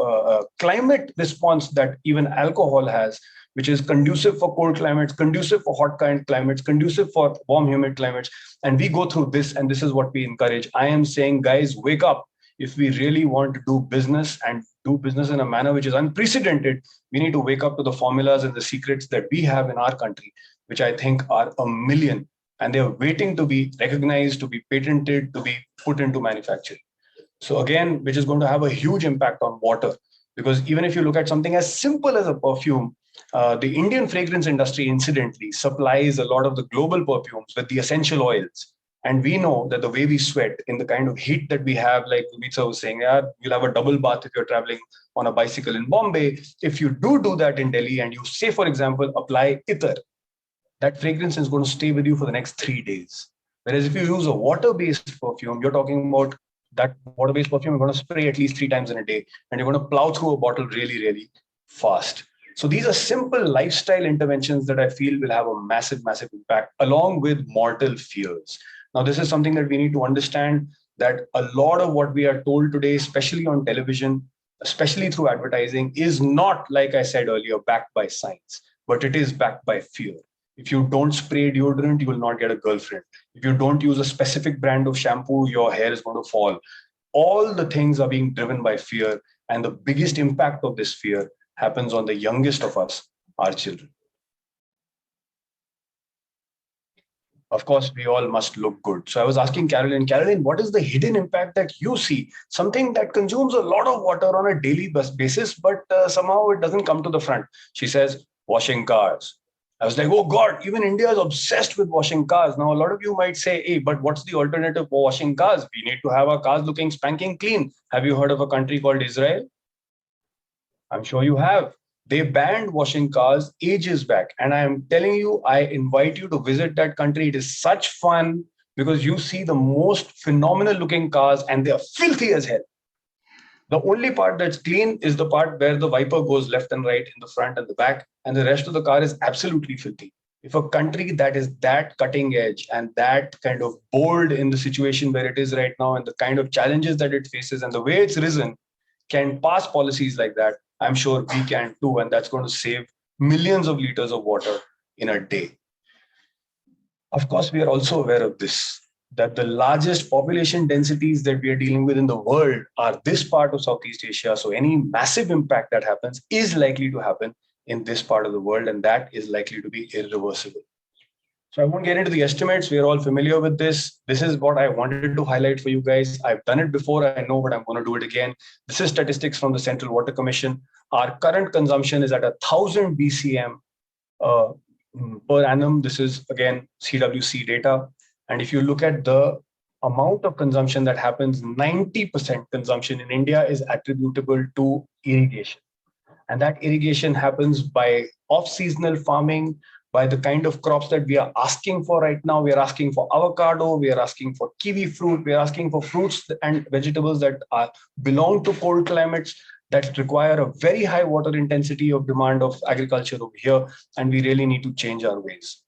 climate response that even alcohol has, which is conducive for cold climates, conducive for hot kind climates, conducive for warm, humid climates. And we go through this, and this is what we encourage. I am saying, guys, wake up. If we really want to do business and do business in a manner which is unprecedented, we need to wake up to the formulas and the secrets that we have in our country, which I think are a million. And they're waiting to be recognized, to be patented, to be put into manufacturing. So again, which is going to have a huge impact on water. Because even if you look at something as simple as a perfume, the Indian fragrance industry, incidentally, supplies a lot of the global perfumes with the essential oils. And we know that the way we sweat in the kind of heat that we have, like Gumita was saying, you'll have a double bath if you're traveling on a bicycle in Bombay. If you do that in Delhi and you say, for example, apply ether, that fragrance is going to stay with you for the next 3 days. Whereas if you use a water-based perfume, you're talking about that water-based perfume, you're going to spray at least 3 times in a day, and you're going to plow through a bottle really, really fast. So these are simple lifestyle interventions that I feel will have a massive, massive impact, along with mortal fears. Now, this is something that we need to understand, that a lot of what we are told today, especially on television, especially through advertising, is not, like I said earlier, backed by science, but it is backed by fear. If you don't spray deodorant, you will not get a girlfriend. If you don't use a specific brand of shampoo, your hair is going to fall. All the things are being driven by fear, and the biggest impact of this fear happens on the youngest of us, our children. Of course, we all must look good. So I was asking Carolin, what is the hidden impact that you see? Something that consumes a lot of water on a daily basis, but somehow it doesn't come to the front. She says, washing cars. I was like, oh God, even India is obsessed with washing cars. Now, a lot of you might say, hey, but what's the alternative for washing cars? We need to have our cars looking spanking clean. Have you heard of a country called Israel? I'm sure you have. They banned washing cars ages back. And I'm telling you, I invite you to visit that country. It is such fun because you see the most phenomenal looking cars and they are filthy as hell. The only part that's clean is the part where the wiper goes left and right in the front and the back, and the rest of the car is absolutely filthy. If a country that is that cutting edge and that kind of bold in the situation where it is right now and the kind of challenges that it faces and the way it's risen can pass policies like that, I'm sure we can too. And that's going to save millions of liters of water in a day. Of course, we are also aware of this, that the largest population densities that we are dealing with in the world are this part of Southeast Asia. So any massive impact that happens is likely to happen in this part of the world, and that is likely to be irreversible. So I won't get into the estimates. We are all familiar with this. This is what I wanted to highlight for you guys. I've done it before, I know, but I'm going to do it again. This is statistics from the Central Water Commission. Our current consumption is at 1,000 BCM per annum. This is, again, CWC data. And if you look at the amount of consumption that happens, 90% consumption in India is attributable to irrigation. And that irrigation happens by off-seasonal farming, by the kind of crops that we are asking for right now. We are asking for avocado, we are asking for kiwi fruit, we are asking for fruits and vegetables that belong to cold climates, that require a very high water intensity of demand of agriculture over here. And we really need to change our ways.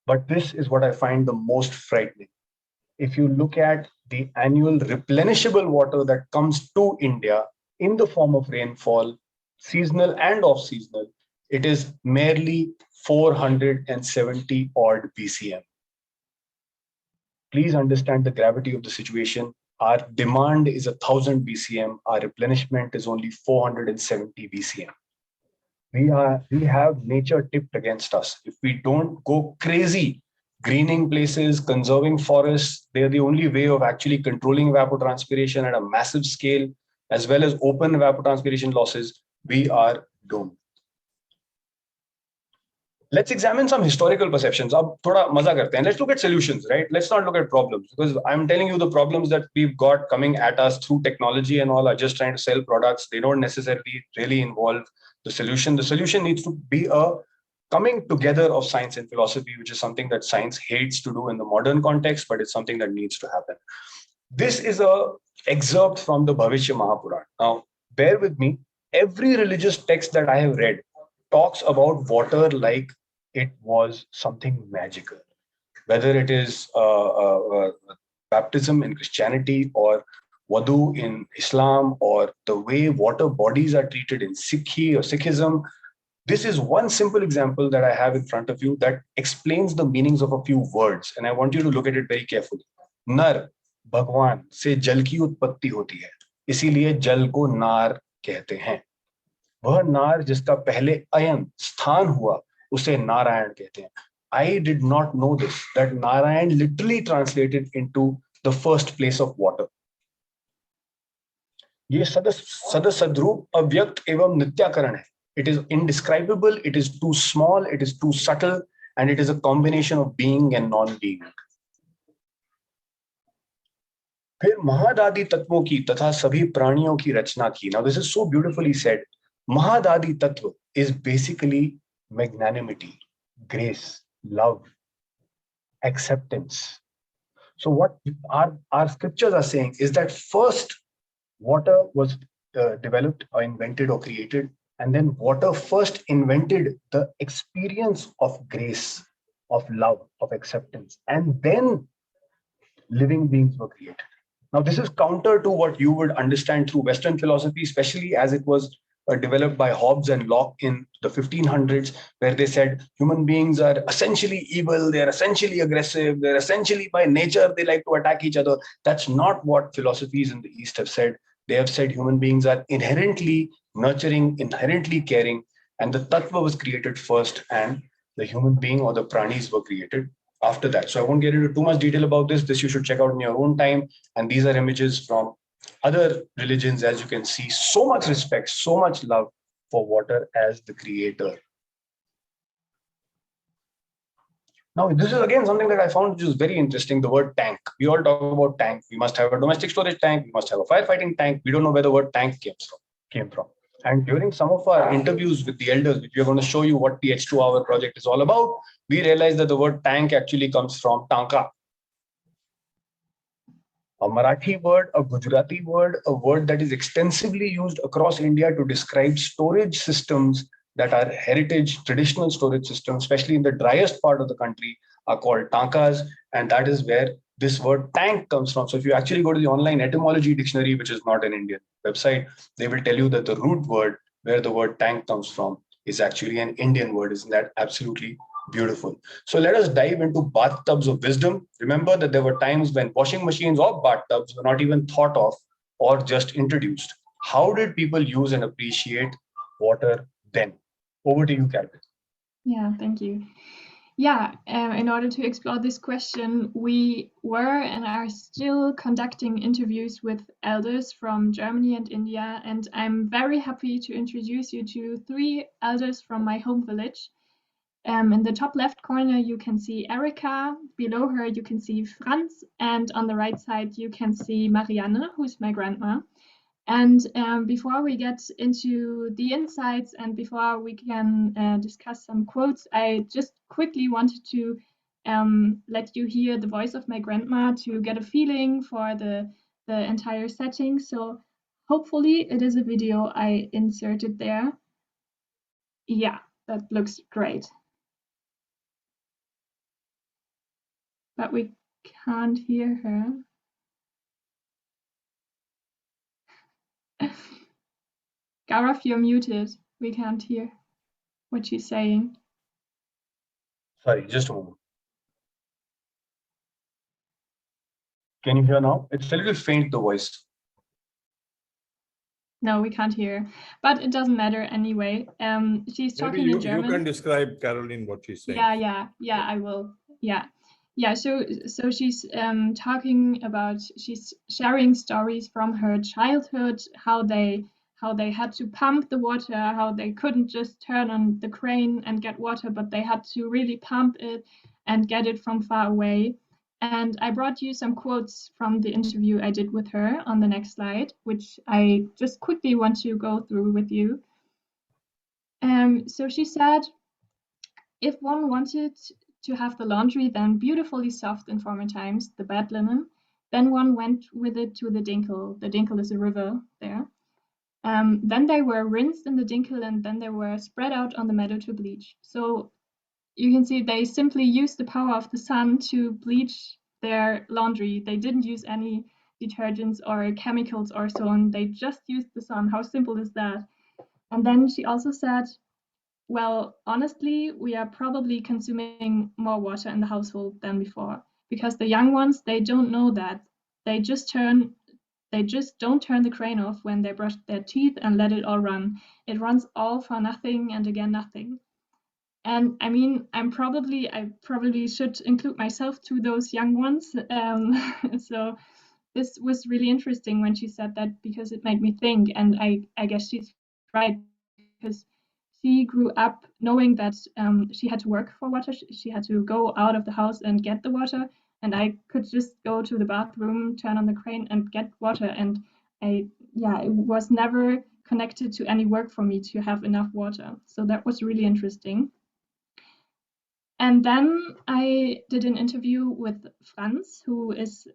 But this is what I find the most frightening. If you look at the annual replenishable water that comes to India in the form of rainfall, seasonal and off seasonal, it is merely 470 odd BCM. Please understand the gravity of the situation. Our demand is 1,000 BCM. Our replenishment is only 470 BCM. We have nature tipped against us. If we don't go crazy, greening places, conserving forests, they're the only way of actually controlling evapotranspiration at a massive scale, as well as open evapotranspiration losses, we are doomed. Let's examine some historical perceptions. Ab thoda maza karte hain. Let's look at solutions, right? Let's not look at problems, because I'm telling you the problems that we've got coming at us through technology and all are just trying to sell products. They don't necessarily really involve the solution. The solution needs to be a coming together of science and philosophy, which is something that science hates to do in the modern context, but it's something that needs to happen. This is a excerpt from the Bhavishya Mahapuran. Now, bear with me. Every religious text that I have read talks about water like it was something magical, whether it is baptism in Christianity or Wadu in Islam, or the way water bodies are treated in Sikhi or Sikhism. This is one simple example that I have in front of you that explains the meanings of a few words, and I want you to look at it very carefully. Nar, भगवान से जल की उत्पत्ति होती है, इसीलिए जल को नार कहते हैं. वह नार जिसका पहले अयन स्थान हुआ उसे नारायण कहते हैं. I did not know this, that Narayan literally translated into the first place of water. ये सदसद्रूप अव्यक्त एवं नित्याकरण है. It is indescribable, it is too small, it is too subtle, and it is a combination of being and non-being. फिर महादादि तत्वों की तथा सभी प्राणियों की रचना की. Now this is so beautifully said. Mahadadi Tattva is basically magnanimity, grace, love, acceptance. So what our scriptures are saying is that first water was developed or invented or created, and then water first invented the experience of grace, of love, of acceptance, and then living beings were created. Now, this is counter to what you would understand through Western philosophy, especially as it was developed by Hobbes and Locke in the 1500s, where they said human beings are essentially evil, they're essentially aggressive, they're essentially by nature, they like to attack each other. That's not what philosophies in the East have said. They have said human beings are inherently nurturing, inherently caring, and the tattva was created first, and the human being or the pranis were created after that. So I won't get into too much detail about this. This you should check out in your own time. And these are images from other religions. As you can see, so much respect, so much love for water as the creator. Now, this is again something that I found which is very interesting, the word tank. We all talk about tank. We must have a domestic storage tank. We must have a firefighting tank. We don't know where the word tank came from. And during some of our interviews with the elders, which we are going to show you what the H2Our project is all about, we realized that the word tank actually comes from tanka, a Marathi word, a Gujarati word, a word that is extensively used across India to describe storage systems that are heritage, traditional storage systems, especially in the driest part of the country, are called tankas. And that is where this word tank comes from. So if you actually go to the online etymology dictionary, which is not an Indian website, they will tell you that the root word where the word tank comes from is actually an Indian word. Isn't that absolutely beautiful? So let us dive into bathtubs of wisdom. Remember that there were times when washing machines or bathtubs were not even thought of or just introduced. How did people use and appreciate water then? Over to you, Carolin.
Yeah, thank you. Yeah, in order to explore this question, we were and are still conducting interviews with elders from Germany and India, and I'm very happy to introduce you to 3 elders from my home village. In the top left corner, you can see Erika, below her you can see Franz, and on the right side you can see Marianne, who's my grandma. And before we get into the insights and before we can discuss some quotes, I just quickly wanted to let you hear the voice of my grandma to get a feeling for the entire setting. So hopefully it is a video I inserted there. Yeah, that looks great. but we can't hear her. Gaurav, you're muted. We can't hear what she's saying.
Sorry, just a moment. Can you hear now? It's a little faint, the voice.
No, we can't hear, but it doesn't matter anyway. She's talking in German.
You can describe, Carolin, what she's saying.
Yeah, I will. Yeah. So she's talking about, she's sharing stories from her childhood, how they had to pump the water, how they couldn't just turn on the crane and get water, but they had to really pump it and get it from far away. And I brought you some quotes from the interview I did with her on the next slide, which I just quickly want to go through with you. So she said, if one wanted to have the laundry then beautifully soft in former times, the bed linen, then one went with it to the Dinkel. The Dinkel is a river there. Then they were rinsed in the Dinkel and then they were spread out on the meadow to bleach. So you can see they simply used the power of the sun to bleach their laundry. They didn't use any detergents or chemicals or so on. They just used the sun. How simple is that? And then she also said, well, honestly, we are probably consuming more water in the household than before because the young ones, they don't know that. They just don't turn the crane off when they brush their teeth and let it all run. It runs all for nothing and again nothing. And I mean, I probably should include myself to those young ones. So this was really interesting when she said that because it made me think, and I guess she's right because she grew up knowing that she had to work for water. She had to go out of the house and get the water, and I could just go to the bathroom, turn on the crane, and get water. And it was never connected to any work for me to have enough water. So that was really interesting. And then I did an interview with Franz, who is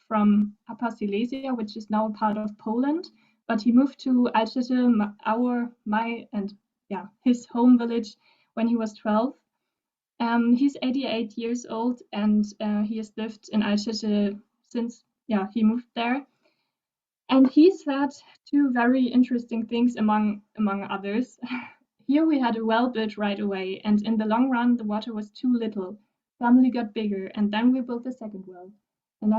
from Upper Silesia, which is now part of Poland, but he moved to H2Our, his home village when he was 12. He's 88 years old and he has lived in H2 since he moved there. And he said two very interesting things among others. Here we had a well built right away, and in the long run, the water was too little. Family got bigger, and then we built the second well. And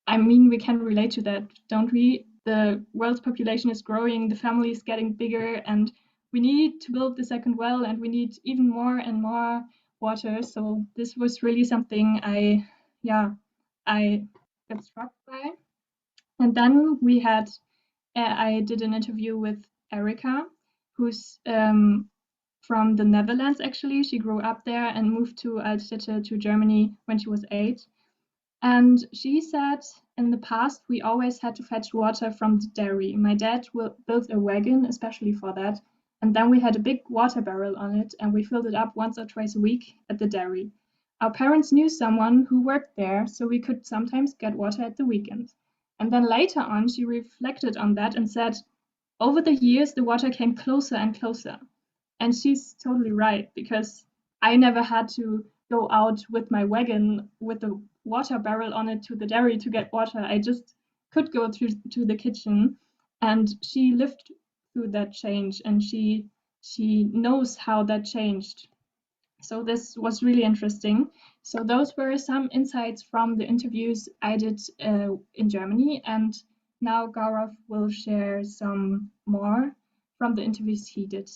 I mean, we can relate to that, don't we? The world's population is growing, the family is getting bigger, and we need to build the second well, and we need even more and more water. So this was really something I got struck by. And then we had, I did an interview with Erica, who's from the Netherlands, actually. She grew up there and moved to Altstädte, to Germany when she was 8. And she said, in the past, we always had to fetch water from the dairy. My dad built a wagon, especially for that. And then we had a big water barrel on it, and we filled it up once or twice a week at the dairy. Our parents knew someone who worked there, so we could sometimes get water at the weekend. And then later on, she reflected on that and said, over the years, the water came closer and closer. And she's totally right, because I never had to go out with my wagon with a water barrel on it to the dairy to get water. I just could go to the kitchen, and she lived through that change, and she knows how that changed. So this was really interesting. So those were some insights from the interviews I did in Germany, and now Gaurav will share some more from the interviews he did.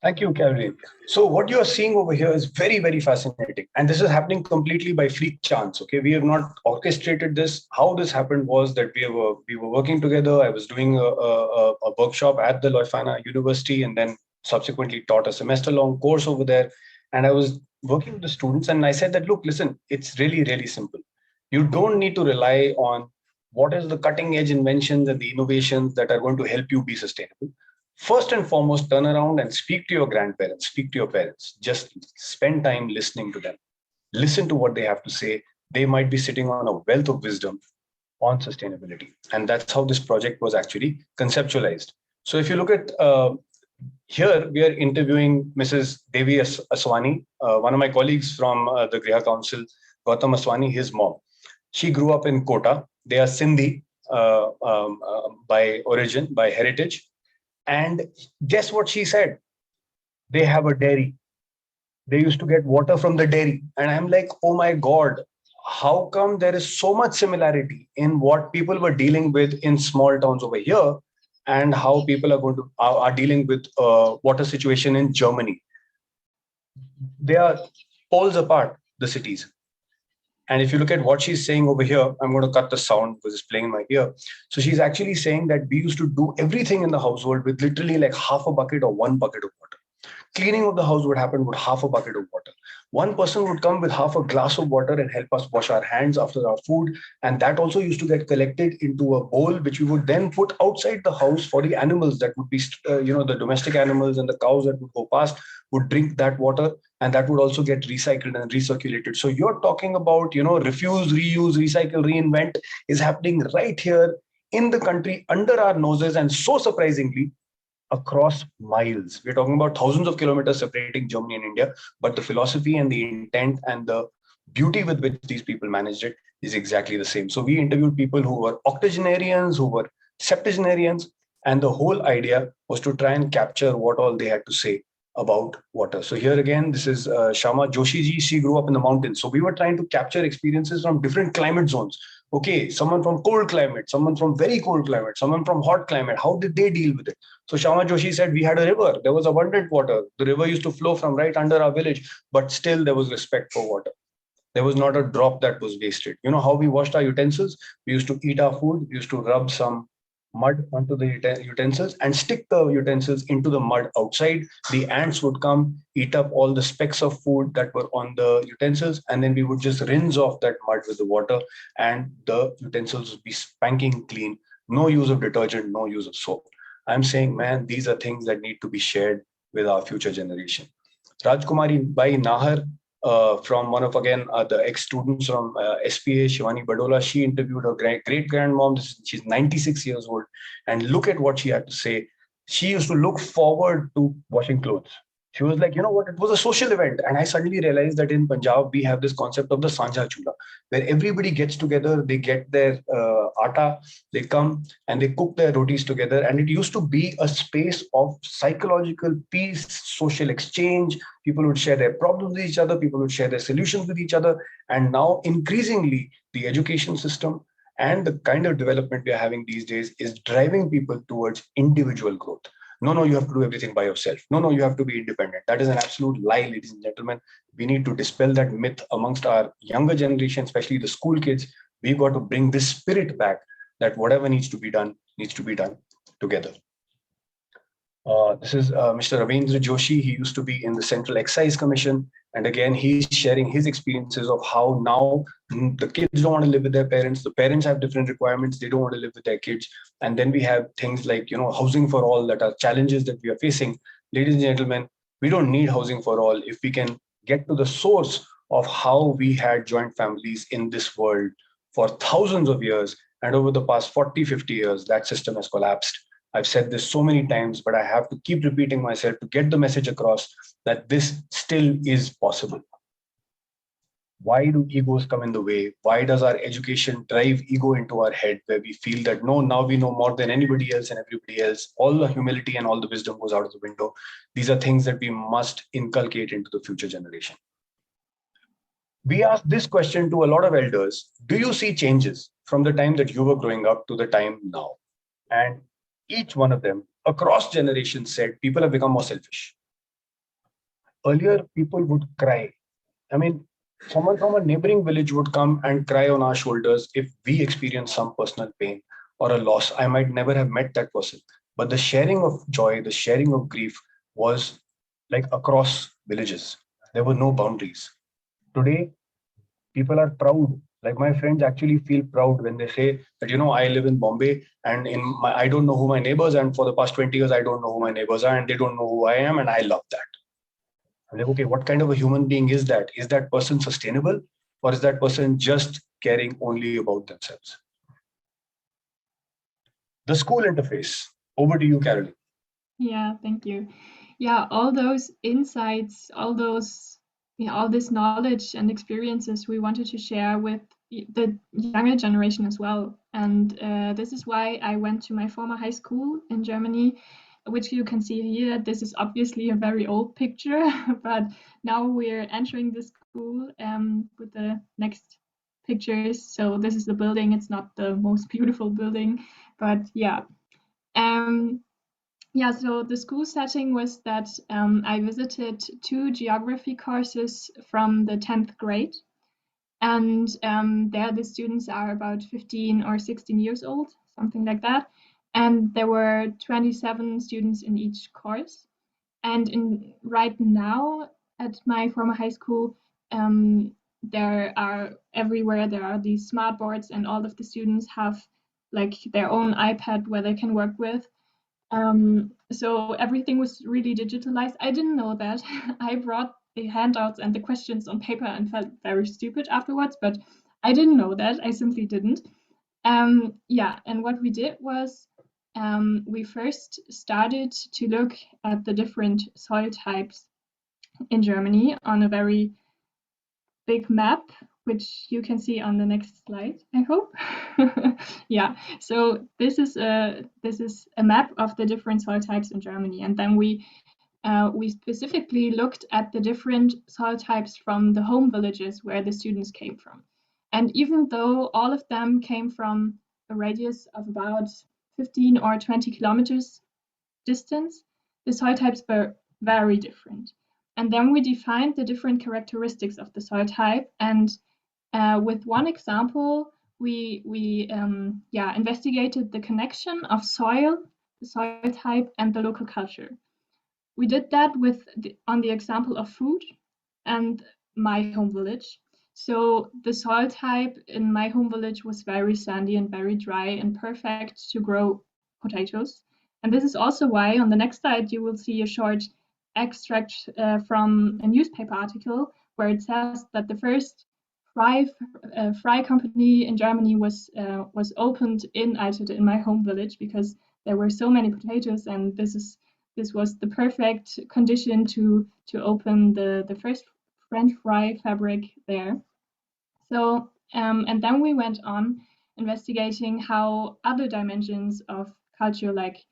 Thank you, Carolin. So what you're seeing over here is very, very fascinating. And this is happening completely by freak chance. Okay, we have not orchestrated this. How this happened was that we were working together. I was doing a workshop at the Leuphana University and then subsequently taught a semester-long course over there. And I was working with the students and I said that, look, listen, it's really, really simple. You don't need to rely on what is the cutting edge inventions and the innovations that are going to help you be sustainable. First and foremost, turn around and speak to your grandparents, speak to your parents. Just spend time listening to them. Listen to what they have to say. They might be sitting on a wealth of wisdom on sustainability. And that's how this project was actually conceptualized. So if you look at Here we are interviewing Mrs. Devi Aswani, one of my colleagues from the Griha Council, Gautam Aswani, his mom. She grew up in Kota. They are Sindhi by origin, by heritage. And guess what she said? They have a dairy. They used to get water from the dairy. And I'm like, oh my God, how come there is so much similarity in what people were dealing with in small towns over here and how people are dealing with water situation in Germany? They are poles apart, the cities. And if you look at what she's saying over here, I'm going to cut the sound because it's playing in my ear. So she's actually saying that we used to do everything in the household with literally like half a bucket or 1 bucket of water. Cleaning of the house would happen with half a bucket of water. One person would come with half a glass of water and help us wash our hands after our food. And that also used to get collected into a bowl, which we would then put outside the house for the animals that would be, the domestic animals and the cows that would go past would drink that water. And that would also get recycled and recirculated. So you're talking about, refuse, reuse, recycle, reinvent is happening right here in the country under our noses. And so surprisingly, across miles. We're talking about thousands of kilometers separating Germany and India, but the philosophy and the intent and the beauty with which these people managed it is exactly the same. So we interviewed people who were octogenarians, who were septuagenarians, and the whole idea was to try and capture what all they had to say about water. So here again, this is Shama Joshi ji. She grew up in the mountains. So we were trying to capture experiences from different climate zones. Okay, someone from cold climate, someone from very cold climate, someone from hot climate. How did they deal with it? So Shama Joshi said, we had a river. There was abundant water. The river used to flow from right under our village, but still there was respect for water. There was not a drop that was wasted. You know how we washed our utensils? We used to eat our food. We used to rub some mud onto the utensils and stick the utensils into the mud outside. The ants would come, eat up all the specks of food that were on the utensils, and then we would just rinse off that mud with the water, and the utensils would be spanking clean. No use of detergent, no use of soap. I'm saying, man, these are things that need to be shared with our future generation. Rajkumari Bai Nahar, from one of, the ex-students from SPA, Shivani Badola, she interviewed her great-grandmom. She's 96 years old. And look at what she had to say. She used to look forward to washing clothes. She was like, you know what, it was a social event. And I suddenly realized that in Punjab, we have this concept of the Sanja Chula, where everybody gets together, they get their atta, they come and they cook their rotis together. And it used to be a space of psychological peace, social exchange. People would share their problems with each other. People would share their solutions with each other. And now increasingly, the education system and the kind of development we are having these days is driving people towards individual growth. No, you have to do everything by yourself. No, you have to be independent. That is an absolute lie, ladies and gentlemen. We need to dispel that myth amongst our younger generation, especially the school kids. We've got to bring this spirit back that whatever needs to be done together. This is Mr. Ravindra Joshi. He used to be in the Central Excise Commission. And again, he's sharing his experiences of how now the kids don't want to live with their parents. The parents have different requirements. They don't want to live with their kids. And then we have things like, housing for all that are challenges that we are facing. Ladies and gentlemen, we don't need housing for all if we can get to the source of how we had joint families in this world for thousands of years. And over the past 40, 50 years, that system has collapsed. I've said this so many times, but I have to keep repeating myself to get the message across that this still is possible. Why do egos come in the way? Why does our education drive ego into our head where we feel that no, now we know more than anybody else and everybody else? All the humility and all the wisdom goes out of the window. These are things that we must inculcate into the future generation. We asked this question to a lot of elders. Do you see changes from the time that you were growing up to the time now? And each one of them across generations said people have become more selfish. Earlier, people would cry. I mean, someone from a neighboring village would come and cry on our shoulders if we experienced some personal pain or a loss. I might never have met that person, but the sharing of joy, the sharing of grief was like across villages. There were no boundaries. Today, people are proud. Like my friends actually feel proud when they say that, I live in Bombay and I don't know who my neighbors are, and for the past 20 years, I don't know who my neighbors are and they don't know who I am, and I love that. I'm like, okay, what kind of a human being is that? Is that person sustainable, or is that person just caring only about themselves? The school interface. Over to you, Carolin.
Yeah, thank you. Yeah, all those insights, all those, all this knowledge and experiences we wanted to share with the younger generation as well. And this is why I went to my former high school in Germany, which you can see here. This is obviously a very old picture, but now we're entering the school with the next pictures. So this is the building. It's not the most beautiful building, but yeah. Um, yeah, so the school setting was that I visited 2 geography courses from the 10th grade. And there the students are about 15 or 16 years old, something like that. And there were 27 students in each course. And right now at my former high school, there are everywhere there are these smart boards, and all of the students have like their own iPad where they can work with. So everything was really digitalized. I didn't know that. I brought the handouts and the questions on paper and felt very stupid afterwards, but I didn't know that. I simply didn't. Yeah, and what we did was we first started to look at the different soil types in Germany on a very big map, which you can see on the next slide, I hope. Yeah, so this is a map of the different soil types in Germany, and then we specifically looked at the different soil types from the home villages where the students came from. And even though all of them came from a radius of about 15 or 20 kilometers distance, the soil types were very different. And then we defined the different characteristics of the soil type. And with one example, we investigated the connection of soil, the soil type, and the local culture. We did that on the example of food and my home village. So the soil type in my home village was very sandy and very dry and perfect to grow potatoes. And this is also why on the next slide you will see a short extract from a newspaper article where it says that the first fry company in Germany was opened in Altede, in my home village, because there were so many potatoes, and this was the perfect condition to open the first French fry fabric there. So and then we went on investigating how other dimensions of culture, like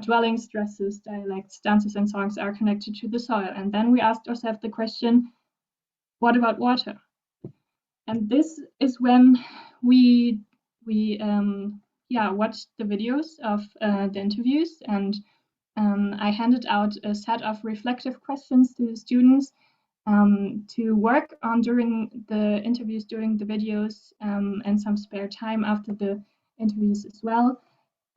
dwellings, dresses, dialects, dances, and songs, are connected to the soil. And then we asked ourselves the question, what about water? And this is when we watched the videos of the interviews, and I handed out a set of reflective questions to the students to work on during the interviews, during the videos, and some spare time after the interviews as well.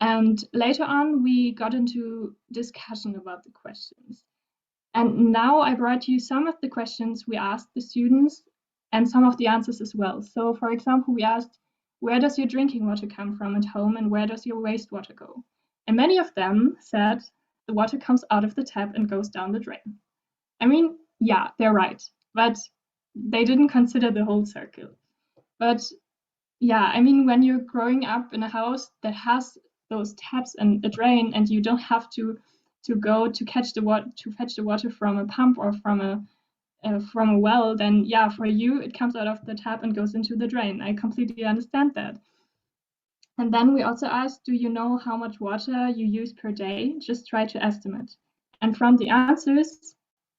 And later on, we got into discussion about the questions. And now I brought you some of the questions we asked the students and some of the answers as well. So, for example, we asked, where does your drinking water come from at home, and where does your wastewater go? And many of them said the water comes out of the tap and goes down the drain. I mean, yeah, they're right, but they didn't consider the whole circle. But yeah, I mean, when you're growing up in a house that has those taps and a drain, and you don't have to go to fetch the water from a pump or from a well, then yeah, for you it comes out of the tap and goes into the drain. I completely understand that. And then we also asked, do you know how much water you use per day? Just try to estimate. And from the answers,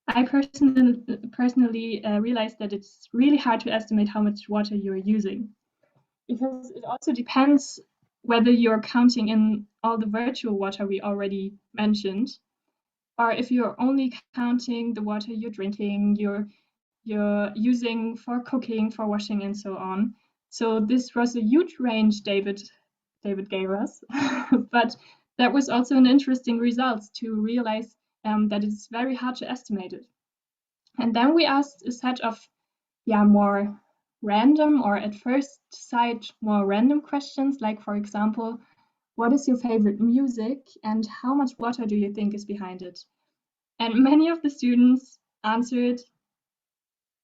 I personally realized that it's really hard to estimate how much water you're using, because it also depends whether you're counting in all the virtual water we already mentioned, or if you're only counting the water you're drinking, you're using for cooking, for washing, and so on. So this was a huge range David gave us, but that was also an interesting result to realize that it's very hard to estimate it. And then we asked a set of more random, or at first sight more random questions, like, for example, what is your favorite music and how much water do you think is behind it? And many of the students answered,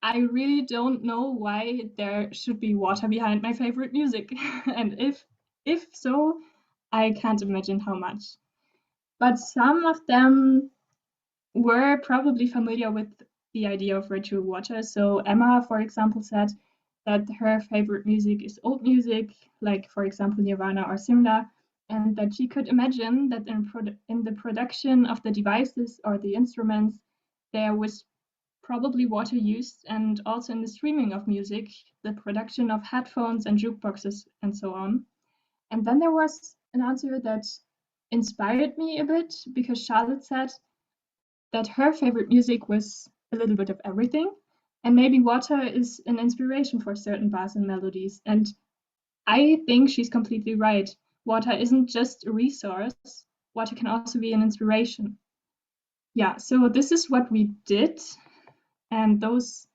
I really don't know why there should be water behind my favorite music. And if so, I can't imagine how much. but some of them were probably familiar with the idea of virtual water. So Emma, for example, said that her favorite music is old music, like, for example, Nirvana or similar, and that she could imagine that in the production of the devices or the instruments, there was probably water used, and also in the streaming of music, the production of headphones and jukeboxes and so on. And then there was an answer that inspired me a bit, because Charlotte said that her favorite music was a little bit of everything, and maybe water is an inspiration for certain bars and melodies. And I think she's completely right. Water isn't just a resource, water can also be an inspiration. Yeah, so this is what we did. And those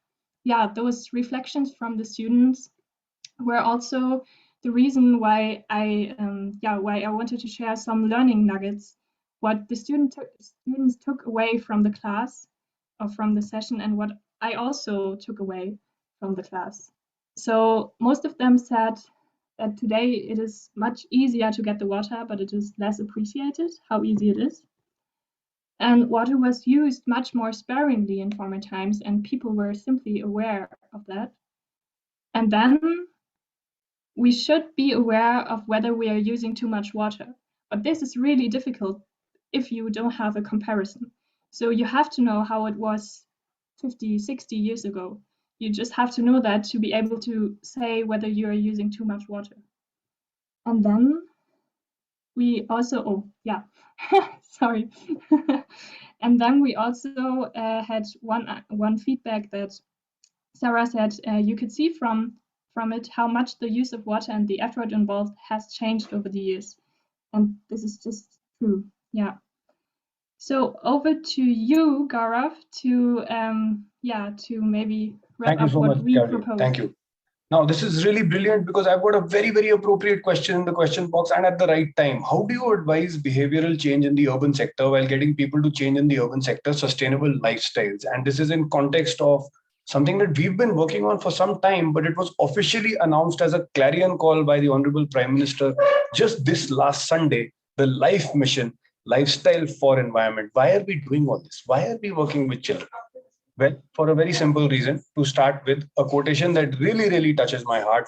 reflections from the students were also the reason why I wanted to share some learning nuggets, what the students took away from the class or from the session, and what I also took away from the class. So most of them said that today it is much easier to get the water, but it is less appreciated how easy it is. And water was used much more sparingly in former times, and people were simply aware of that. And then we should be aware of whether we are using too much water. But this is really difficult if you don't have a comparison. So you have to know how it was 50, 60 years ago. You just have to know that to be able to say whether you are using too much water. And then we also, sorry. And then we also had one feedback that Sarah said you could see from it how much the use of water and the effort involved has changed over the years. And this is just true. Yeah. So over to you, Gaurav, to maybe wrap
Thank you
up
so
what
much,
we
Carolin.
proposed.
Thank you. Now, this is really brilliant because I've got a very, very appropriate question in the question box and at the right time. How do you advise behavioral change in the urban sector while getting people to change in the urban sector sustainable lifestyles? And this is in context of something that we've been working on for some time, but it was officially announced as a clarion call by the Honorable Prime Minister just this last Sunday, the Life Mission, Lifestyle for Environment. Why are we doing all this? Why are we working with children? Well, for a very simple reason, to start with a quotation that really, really touches my heart.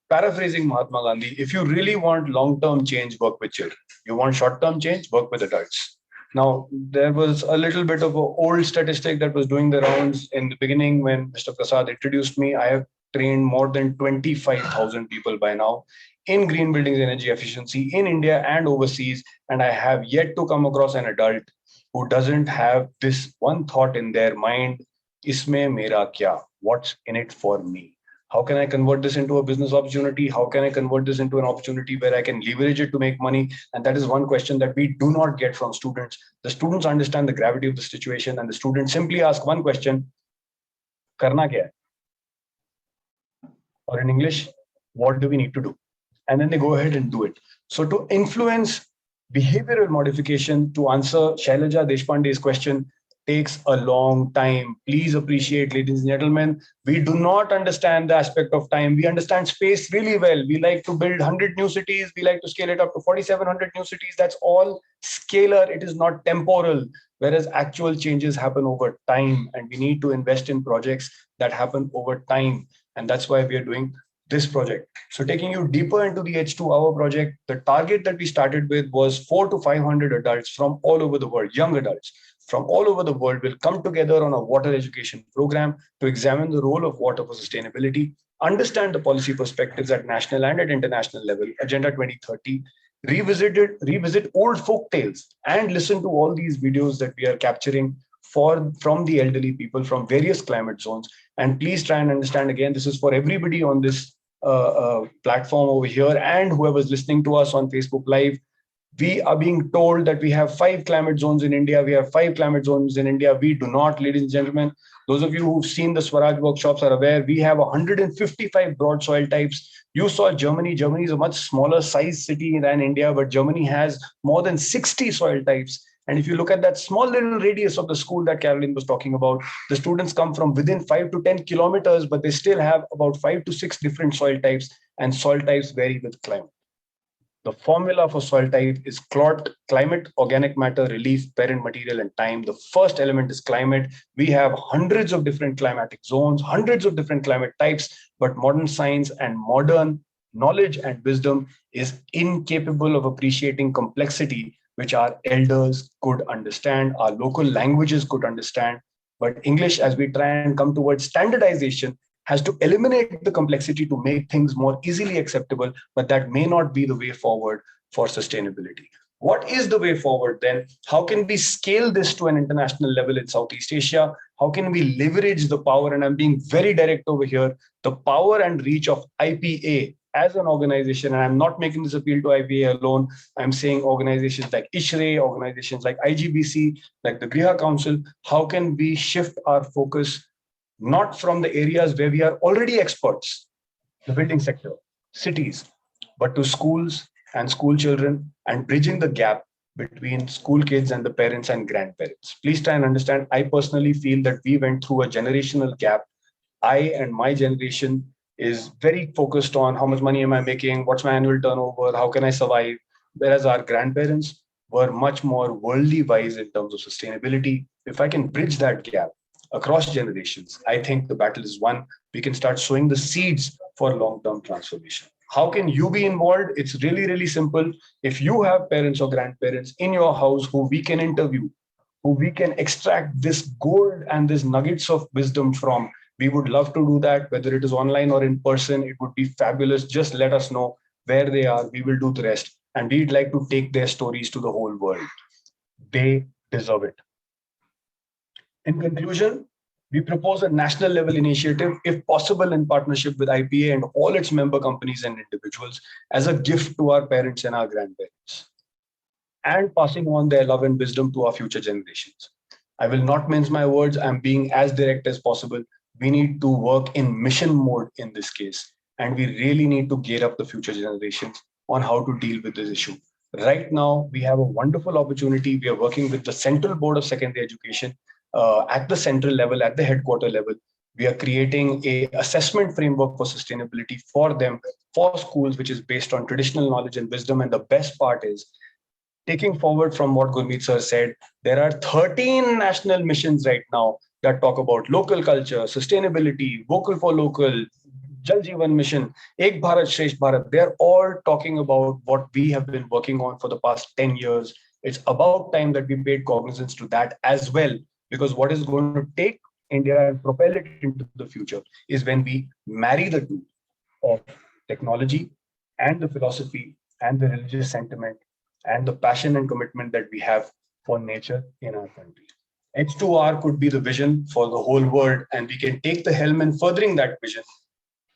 Paraphrasing Mahatma Gandhi, if you really want long-term change, work with children. You want short-term change, work with adults. Now, there was a little bit of an old statistic that was doing the rounds in the beginning when Mr. Prasad introduced me. I have trained more than 25,000 people by now in green buildings energy efficiency in India and overseas, and I have yet to come across an adult who doesn't have this one thought in their mind, isme mera kya? What's in it for me? How can I convert this into a business opportunity? How can I convert this into an opportunity where I can leverage it to make money? And that is one question that we do not get from students. The students understand the gravity of the situation, and the students simply ask one question, karna kya hai? Or in English, what do we need to do? And then they go ahead and do it. So to influence behavioral modification, to answer Shailaja Deshpande's question, takes a long time. Please appreciate, ladies and gentlemen, we do not understand the aspect of time. We understand space really well. We like to build 100 new cities. We like to scale it up to 4,700 new cities. That's all scalar. It is not temporal, whereas actual changes happen over time. And we need to invest in projects that happen over time. And that's why we are doing this project. So taking you deeper into the H2Our project, the target that we started with was 400 to 500 adults from all over the world, young adults from all over the world will come together on a water education program to examine the role of water for sustainability, understand the policy perspectives at national and at international level, Agenda 2030, revisit old folk tales, and listen to all these videos that we are capturing from the elderly people from various climate zones. And please try and understand, again, this is for everybody on this platform over here and whoever's listening to us on Facebook Live. We are being told that we have 5 climate zones in India. We have 5 climate zones in India. We do not, ladies and gentlemen. Those of you who've seen the Swaraj workshops are aware we have 155 broad soil types. You saw Germany. Germany is a much smaller size city than India, but Germany has more than 60 soil types. And if you look at that small little radius of the school that Carolin was talking about, the students come from within 5 to 10 kilometers, but they still have about 5 to 6 different soil types, and soil types vary with climate. The formula for soil type is climate, organic matter, relief, parent material, and time. The first element is climate. We have hundreds of different climatic zones, hundreds of different climate types, but modern science and modern knowledge and wisdom is incapable of appreciating complexity, which our elders could understand, our local languages could understand. But English, as we try and come towards standardization, has to eliminate the complexity to make things more easily acceptable, but that may not be the way forward for sustainability. What is the way forward then? How can we scale this to an international level in Southeast Asia? How can we leverage the power, and I'm being very direct over here, the power and reach of IPA as an organization, and I'm not making this appeal to IPA alone, I'm saying organizations like ISHRE, organizations like IGBC, like the Griha Council, how can we shift our focus not from the areas where we are already experts, the building sector, cities, but to schools and school children, and bridging the gap between school kids and the parents and grandparents. Please try and understand, I personally feel that we went through a generational gap. I and my generation is very focused on how much money am I making, what's my annual turnover, how can I survive, whereas our grandparents were much more worldly wise in terms of sustainability. If I can bridge that gap across generations, I think the battle is won. We can start sowing the seeds for long-term transformation. How can you be involved? It's really, really simple. If you have parents or grandparents in your house who we can interview, who we can extract this gold and this nuggets of wisdom from, we would love to do that, whether it is online or in person. It would be fabulous. Just let us know where they are. We will do the rest. And we'd like to take their stories to the whole world. They deserve it. In conclusion, we propose a national level initiative, if possible in partnership with IPA and all its member companies and individuals, as a gift to our parents and our grandparents, and passing on their love and wisdom to our future generations. I will not mince my words. I'm being as direct as possible. We need to work in mission mode in this case, and we really need to gear up the future generations on how to deal with this issue. Right now, we have a wonderful opportunity. We are working with the Central Board of Secondary Education at the central level, at the headquarter level. We are creating a assessment framework for sustainability for them, for schools, which is based on traditional knowledge and wisdom. And the best part is, taking forward from what Gurmeet sir said, there are 13 national missions right now that talk about local culture, sustainability, vocal for local, Jal Jeevan Mission, Ek Bharat Shresth Bharat. They're all talking about what we have been working on for the past 10 years. It's about time that we paid cognizance to that as well, because what is going to take India and propel it into the future is when we marry the two of technology and the philosophy and the religious sentiment and the passion and commitment that we have for nature in our country. H2R could be the vision for the whole world, and we can take the helm in furthering that vision.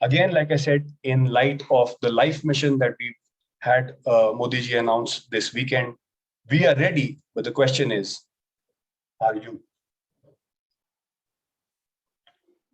Again, like I said, in light of the life mission that we had Modi ji announced this weekend, we are ready, but the question is, are you?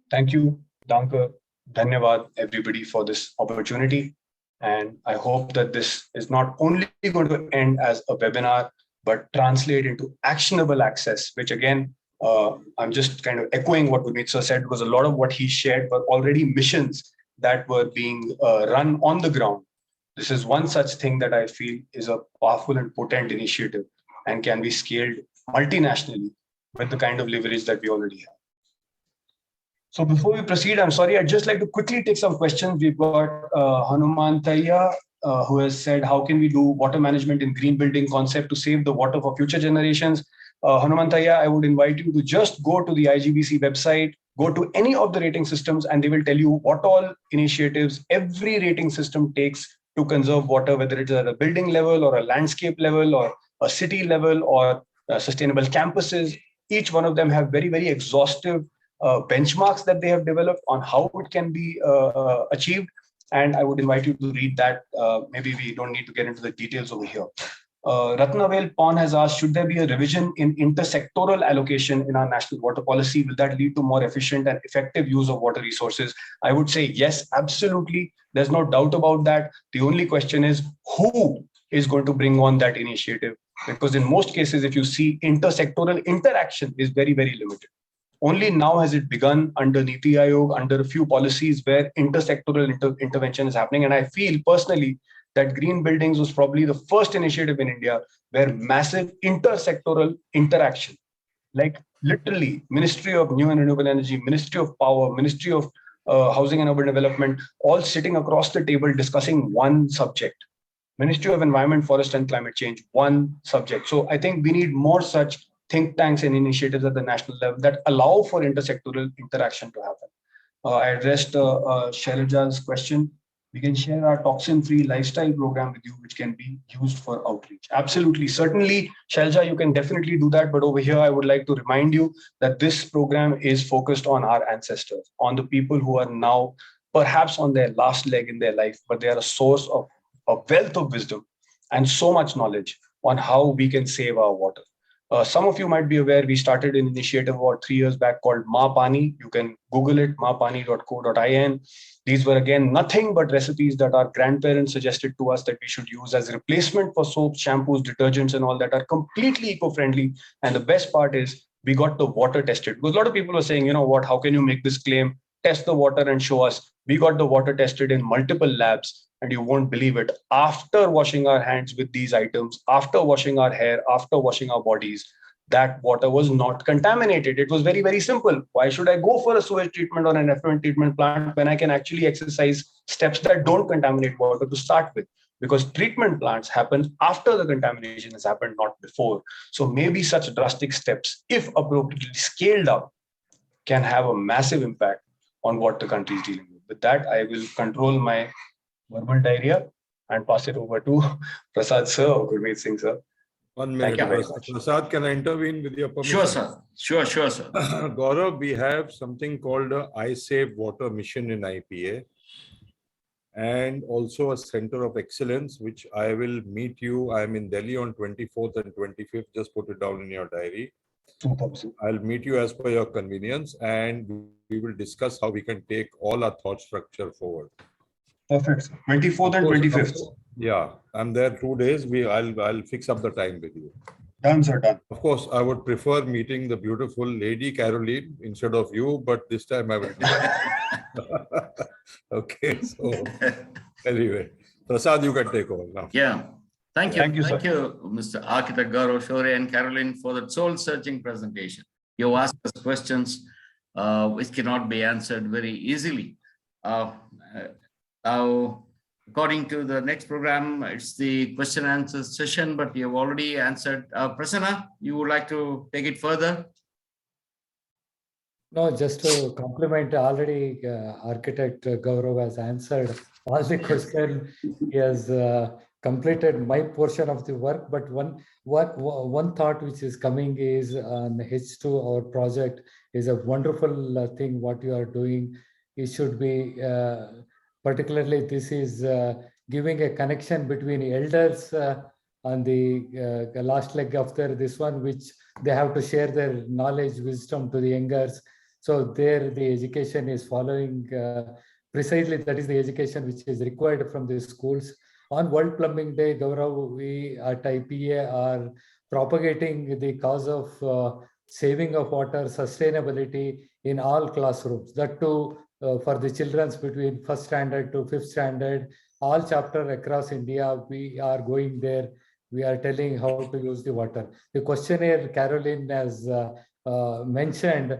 Thank you, Danke, Dhanyavad, everybody, for this opportunity. And I hope that this is not only going to end as a webinar, but translate into actionable access, which again, I'm just kind of echoing what Gurmeet sir said, because a lot of what he shared were already missions that were being run on the ground. This is one such thing that I feel is a powerful and potent initiative and can be scaled multinationally with the kind of leverage that we already have. So before we proceed, I'm sorry, I'd just like to quickly take some questions. We've got Hanumantaya, who has said, how can we do water management in green building concept to save the water for future generations? Hanumantaya, I would invite you to just go to the IGBC website, go to any of the rating systems, and they will tell you what all initiatives every rating system takes to conserve water, whether it's at a building level or a landscape level or a city level or sustainable campuses. Each one of them have very, very exhaustive benchmarks that they have developed on how it can be achieved. And I would invite you to read that. Maybe we don't need to get into the details over here. Ratnavel Pawn has asked, should there be a revision in intersectoral allocation in our national water policy? Will that lead to more efficient and effective use of water resources? I would say yes, absolutely. There's no doubt about that. The only question is who is going to bring on that initiative? Because in most cases, if you see, intersectoral interaction is very, very limited. Only now has it begun under Niti Aayog, under a few policies where intersectoral intervention is happening. And I feel personally that green buildings was probably the first initiative in India where massive intersectoral interaction, like literally Ministry of New and Renewable Energy, Ministry of Power, Ministry of Housing and Urban Development, all sitting across the table discussing one subject. Ministry of Environment, Forest and Climate Change, one subject. So I think we need more such think tanks and initiatives at the national level that allow for intersectoral interaction to happen. I addressed Shailaja's question. We can share our toxin-free lifestyle program with you, which can be used for outreach. Absolutely. Certainly, Shailaja, you can definitely do that. But over here, I would like to remind you that this program is focused on our ancestors, on the people who are now perhaps on their last leg in their life, but they are a source of a wealth of wisdom and so much knowledge on how we can save our water. Some of you might be aware, we started an initiative about 3 years back called Ma Pani. You can Google it, mapani.co.in. These were again nothing but recipes that our grandparents suggested to us that we should use as a replacement for soaps, shampoos, detergents, and all that are completely eco-friendly. And the best part is we got the water tested. Because a lot of people are saying, you know what, how can you make this claim? Test the water and show us. We got the water tested in multiple labs. And you won't believe it. After washing our hands with these items, after washing our hair, after washing our bodies, that water was not contaminated. It was very, very simple. Why should I go for a sewage treatment or an effluent treatment plant when I can actually exercise steps that don't contaminate water to start with? Because treatment plants happen after the contamination has happened, not before. So maybe such drastic steps, if appropriately scaled up, can have a massive impact on what the country is dealing with. With that, I will control my verbal diarrhea and pass it over to Prasad sir or Gurmeet Singh sir.
1 minute.
Thank you very much.
Prasad, can I intervene with your permission?
Sure, sir. Sure, sir.
Gaurav, we have something called a I Save Water mission in IPA and also a center of excellence, which I will meet you. I'm in Delhi on 24th and 25th. Just put it down in your diary. I'll meet you as per your convenience and we will discuss how we can take all our thought structure forward.
Perfect. 24th and 25th.
Yeah, I'm there 2 days. I'll fix up the time with you.
Done, sir, done.
Of course, I would prefer meeting the beautiful lady Carolin instead of you, but this time I will. Okay, so anyway, Prasad, you can take over now.
Yeah. Thank you.
Thank you, sir.
Thank you, Mr. Architect Gaurav, Shorey, and Carolin for the soul-searching presentation. You asked us questions which cannot be answered very easily. Now, according to the next program, it's the question and answer session, but you have already answered. Prasanna, you would like to take it further?
No, just to compliment already, Architect Gaurav has answered all the question. He has completed my portion of the work, but one thought which is coming is on H2Our project is a wonderful thing what you are doing. It should be particularly this is giving a connection between elders on the last leg after this one, which they have to share their knowledge, wisdom to the youngers. So there the education is following precisely that is the education which is required from the schools. On World Plumbing Day, Gaurav, we at IPA are propagating the cause of saving of water, sustainability in all classrooms. That too for the children between 1st standard to 5th standard, all chapters across India, we are going there. We are telling how to use the water. The questionnaire Carolin has mentioned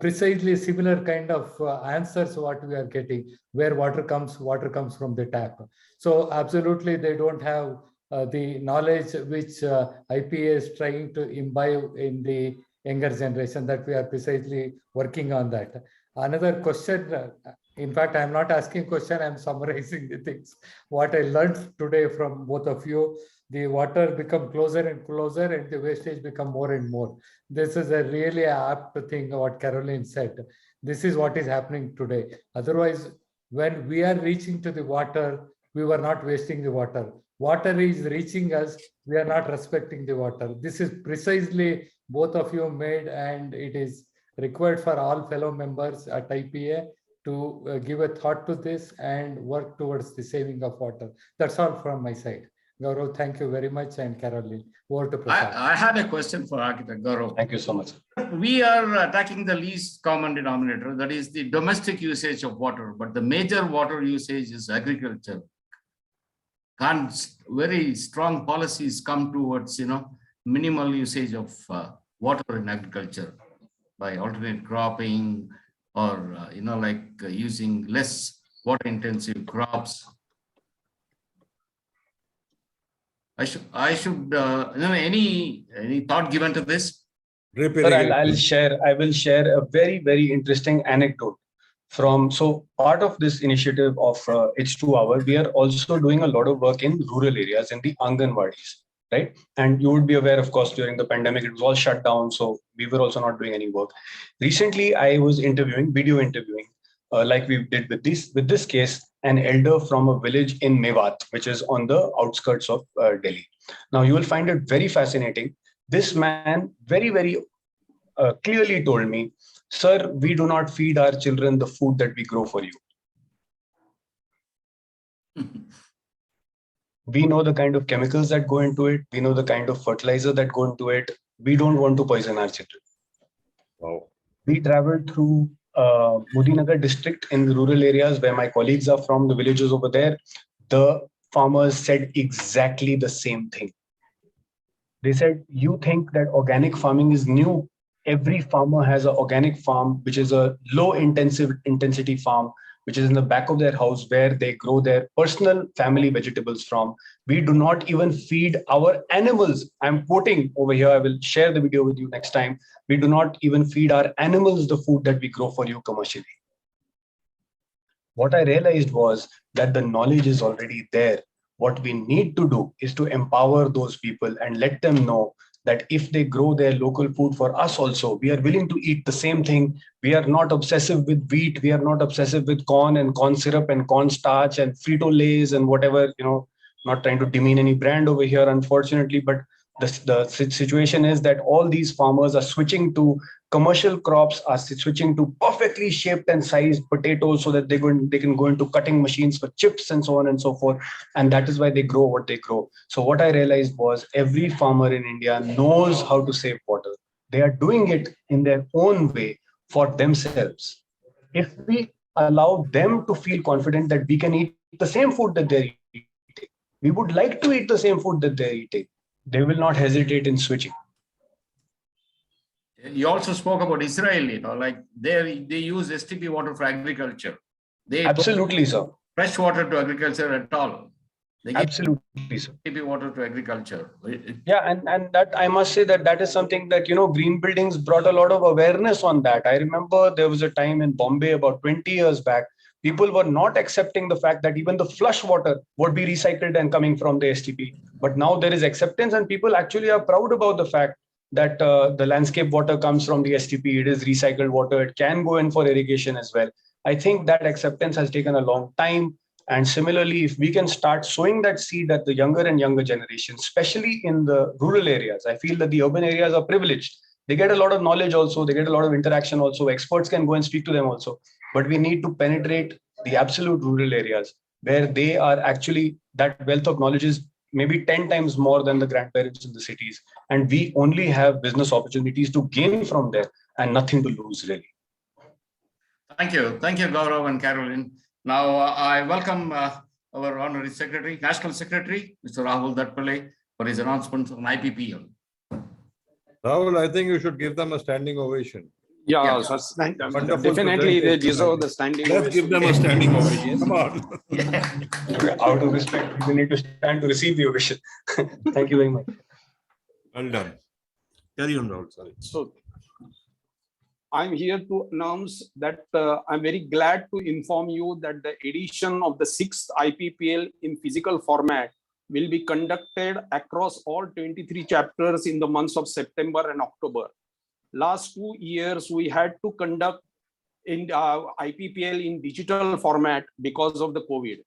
precisely similar kind of answers what we are getting, where water comes from the tap. So absolutely they don't have the knowledge which IPA is trying to imbibe in the younger generation, that we are precisely working on that. Another question, in fact, I'm not asking question, I'm summarizing the things. What I learned today from both of you, the water become closer and closer and the wastage become more and more. This is a really apt thing what Carolin said. This is what is happening today. Otherwise, when we are reaching to the water, we were not wasting the water. Water is reaching us, we are not respecting the water. This is precisely both of you made, and it is required for all fellow members at IPA to give a thought to this and work towards the saving of water. That's all from my side. Gaurav, thank you very much, and Carolin, over to Prasad.
I had a question for Architect Gaurav.
Thank you so much.
We are attacking the least common denominator, that is the domestic usage of water, but the major water usage is agriculture. very strong policies come towards, minimal usage of water in agriculture by alternate cropping or, using less water intensive crops. Any thought given to this?
Sir, I will share a very, very interesting anecdote so part of this initiative of H2Our, we are also doing a lot of work in rural areas in the Anganwadis, right? And you would be aware, of course, during the pandemic, it was all shut down. So we were also not doing any work. Recently, I was video interviewing, like we did with this case, an elder from a village in Mewat, which is on the outskirts of Delhi. Now, you will find it very fascinating. This man very, very clearly told me, sir, we do not feed our children the food that we grow for you. We know the kind of chemicals that go into it. We know the kind of fertilizer that go into it. We don't want to poison our children.
Wow.
We traveled through Mudinagar district in the rural areas where my colleagues are from, the villages over there. The farmers said exactly the same thing. They said, you think that organic farming is new? Every farmer has an organic farm, which is a low intensity farm, which is in the back of their house where they grow their personal family vegetables from. We do not even feed our animals. I'm quoting over here. I will share the video with you next time. We do not even feed our animals the food that we grow for you commercially. What I realized was that the knowledge is already there. What we need to do is to empower those people and let them know that if they grow their local food for us also, we are willing to eat the same thing. We are not obsessive with wheat. We are not obsessive with corn and corn syrup and corn starch and Frito-Lays and whatever, not trying to demean any brand over here, unfortunately, but the situation is that all these farmers are switching to commercial crops, are switching to perfectly shaped and sized potatoes so that they can go into cutting machines for chips and so on and so forth. And that is why they grow what they grow. So what I realized was every farmer in India knows how to save water. They are doing it in their own way for themselves. If we allow them to feel confident that we can eat the same food that they're eating, we would like to eat the same food that they're eating, they will not hesitate in switching.
You also spoke about Israel, like they use STP water for agriculture. They
absolutely, sir.
Fresh water to agriculture at all. They give
absolutely, sir.
STP water to agriculture.
Yeah, and that I must say that is something that green buildings brought a lot of awareness on that. I remember there was a time in Bombay about 20 years back. People were not accepting the fact that even the flush water would be recycled and coming from the STP. But now there is acceptance and people actually are proud about the fact that the landscape water comes from the STP. It is recycled water. It can go in for irrigation as well. I think that acceptance has taken a long time. And similarly, if we can start sowing that seed at the younger and younger generation, especially in the rural areas, I feel that the urban areas are privileged. They get a lot of knowledge also. They get a lot of interaction also. Experts can go and speak to them also. But we need to penetrate the absolute rural areas where they are actually, that wealth of knowledge is maybe 10 times more than the grandparents in the cities. And we only have business opportunities to gain from there and nothing to lose, really.
Thank you. Thank you, Gaurav and Carolin. Now, I welcome our Honorary Secretary, National Secretary, Mr. Rahul Datpale, for his announcements on IPPL.
Rahul, I think you should give them a standing ovation.
Yeah, so definitely they deserve the standing ovation.
Let's give them a standing ovation. Come on.
Out of respect, we need to stand to receive the ovation. Thank you very much.
Well done. Carry on, Rahul. Sorry.
So, I'm here to announce that I'm very glad to inform you that the edition of the 6th IPPL in physical format will be conducted across all 23 chapters in the months of September and October. Last 2 years, we had to conduct in IPPL in digital format because of the COVID.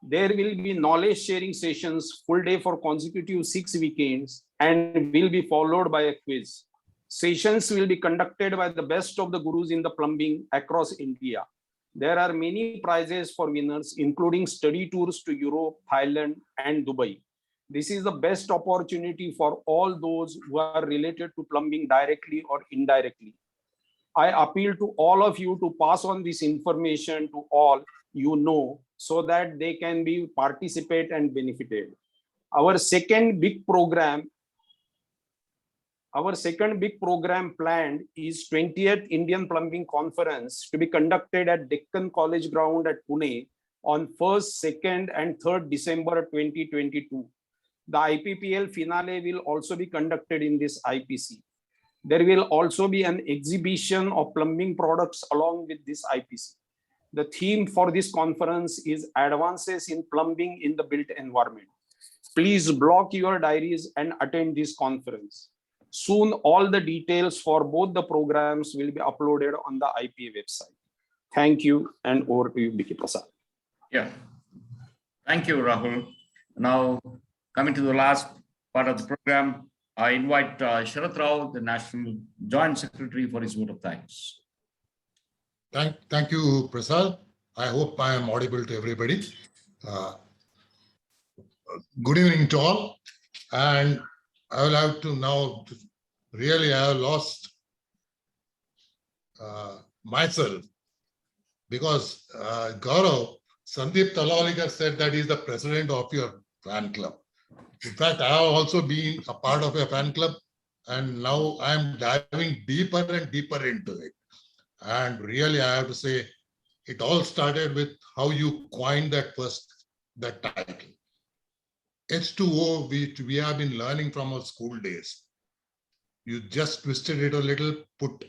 There will be knowledge sharing sessions full day for consecutive 6 weekends and will be followed by a quiz. Sessions will be conducted by the best of the gurus in the plumbing across India. There are many prizes for winners, including study tours to Europe, Thailand, and Dubai. This is the best opportunity for all those who are related to plumbing directly or indirectly. I appeal to all of you to pass on this information to all you know so that they can be participate and benefited. Our second big program planned is 20th Indian Plumbing Conference to be conducted at Deccan College Ground at Pune on 1st, 2nd and 3rd December 2022. The IPPL finale will also be conducted in this IPC. There will also be an exhibition of plumbing products along with this IPC. The theme for this conference is Advances in Plumbing in the Built Environment. Please block your diaries and attend this conference. Soon, all the details for both the programs will be uploaded on the IPA website. Thank you, and over to you, Biki Prasad.
Yeah, thank you, Rahul. Now, coming to the last part of the program, I invite Sharath Rao, the National Joint Secretary, for his vote of thanks.
Thank you, Prasad. I hope I am audible to everybody. Good evening to all. And I will have to now, really, I have lost myself because Gaurav, Sandeep Talwalkar said that he is the president of your fan club. In fact, I have also been a part of your fan club, and now I am diving deeper and deeper into it. And really, I have to say, it all started with how you coined that title. H2O, which we have been learning from our school days. You just twisted it a little, put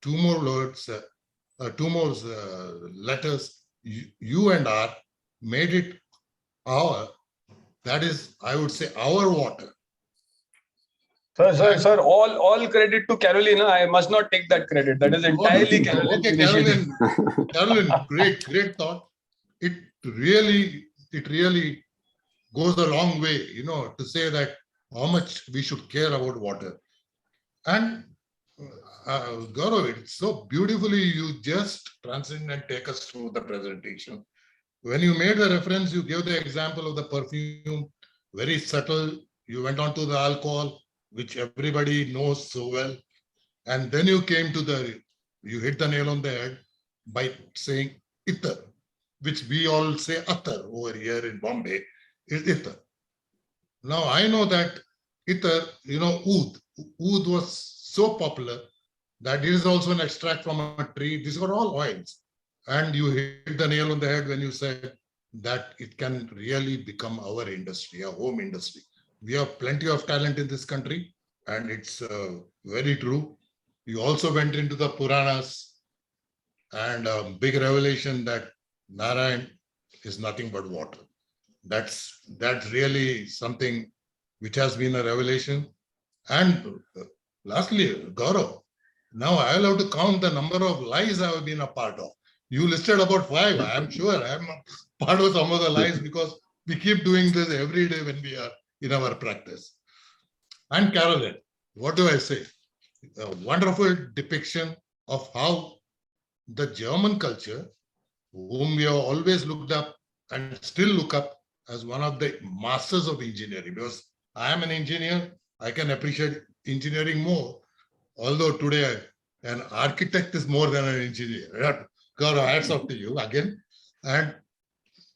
two more words, letters, U and R, made it our. That is, I would say, our water.
Sir, all credit to Carolin. I must not take that credit. That is entirely Carolin's initiative.
Carolin, great thought. It really goes a long way, to say that how much we should care about water. And Gaurav, it's so beautifully you just transcend and take us through the presentation. When you made the reference, you gave the example of the perfume, very subtle. You went on to the alcohol, which everybody knows so well. And then you came to you hit the nail on the head by saying ether, which we all say attar over here in Bombay, is ether. Now I know that ether, oud. Oud was so popular that it is also an extract from a tree. These are all oils. And you hit the nail on the head when you said that it can really become our industry, our home industry. We have plenty of talent in this country, and it's very true. You also went into the Puranas, and a big revelation that Narayan is nothing but water. That's really something which has been a revelation. And lastly, Gaurav, now I'll have to count the number of lies I have been a part of. You listed about 5. I'm sure I'm part of some of the lies because we keep doing this every day when we are in our practice. And Carolin, what do I say? A wonderful depiction of how the German culture, whom we have always looked up and still look up as one of the masters of engineering, because I am an engineer, I can appreciate engineering more, although today an architect is more than an engineer. Gaurav, hats off to you again. And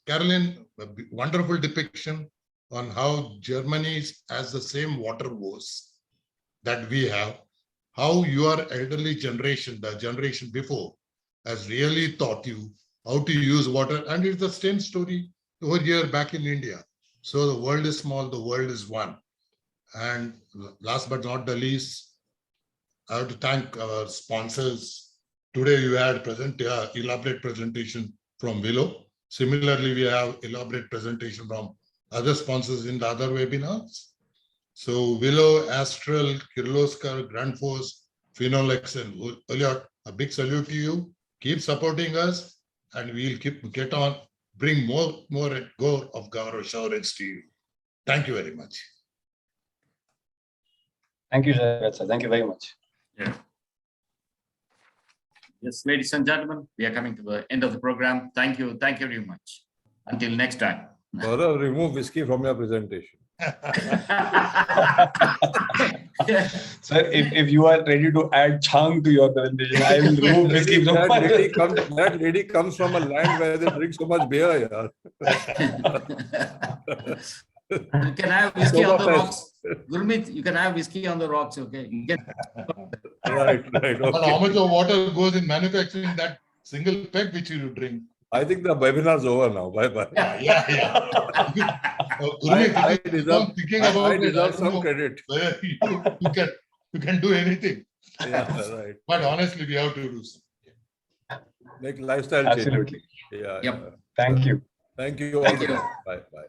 Carolin, a wonderful depiction on how Germany has the same water woes that we have, how your elderly generation, the generation before, has really taught you how to use water. And it's the same story over here back in India. So the world is small, the world is one. And last but not the least, I have to thank our sponsors. Today you had elaborate presentation from Willow. Similarly, we have elaborate presentation from other sponsors in the other webinars. So Willow, Astral, Kirloskar, Grundfos, Phenolics, and Elliot, a big salute to you. Keep supporting us, and we'll get on, bring more and more of Gaurav assurance to you. Thank you very much.
Thank you, sir. Thank you very much.
Yeah. Yes, ladies and gentlemen, we are coming to the end of the program. Thank you very much. Until next time.
Gaurav, remove whiskey from your presentation.
Sir, if you are ready to add Chang to your presentation, I will remove whiskey from my
that lady comes from a land where they drink so much beer. Yeah.
You can have whiskey on the rocks. Gurmeet, you can have whiskey on the rocks, okay? You can...
Right.
And how much of water goes in manufacturing that single peg which you drink?
I think the webinar's over now. Bye-bye.
Yeah. Gurmeet,
I
if you keep on thinking about it,
deserve
I
some
don't know
credit.
whether you can do anything.
Yeah, right.
But honestly, we have to do something.
Make lifestyle
Absolutely.
change. Yeah.
Yep.
Yeah.
Thank you.
Thank you all.
Thank you.
Bye. Bye.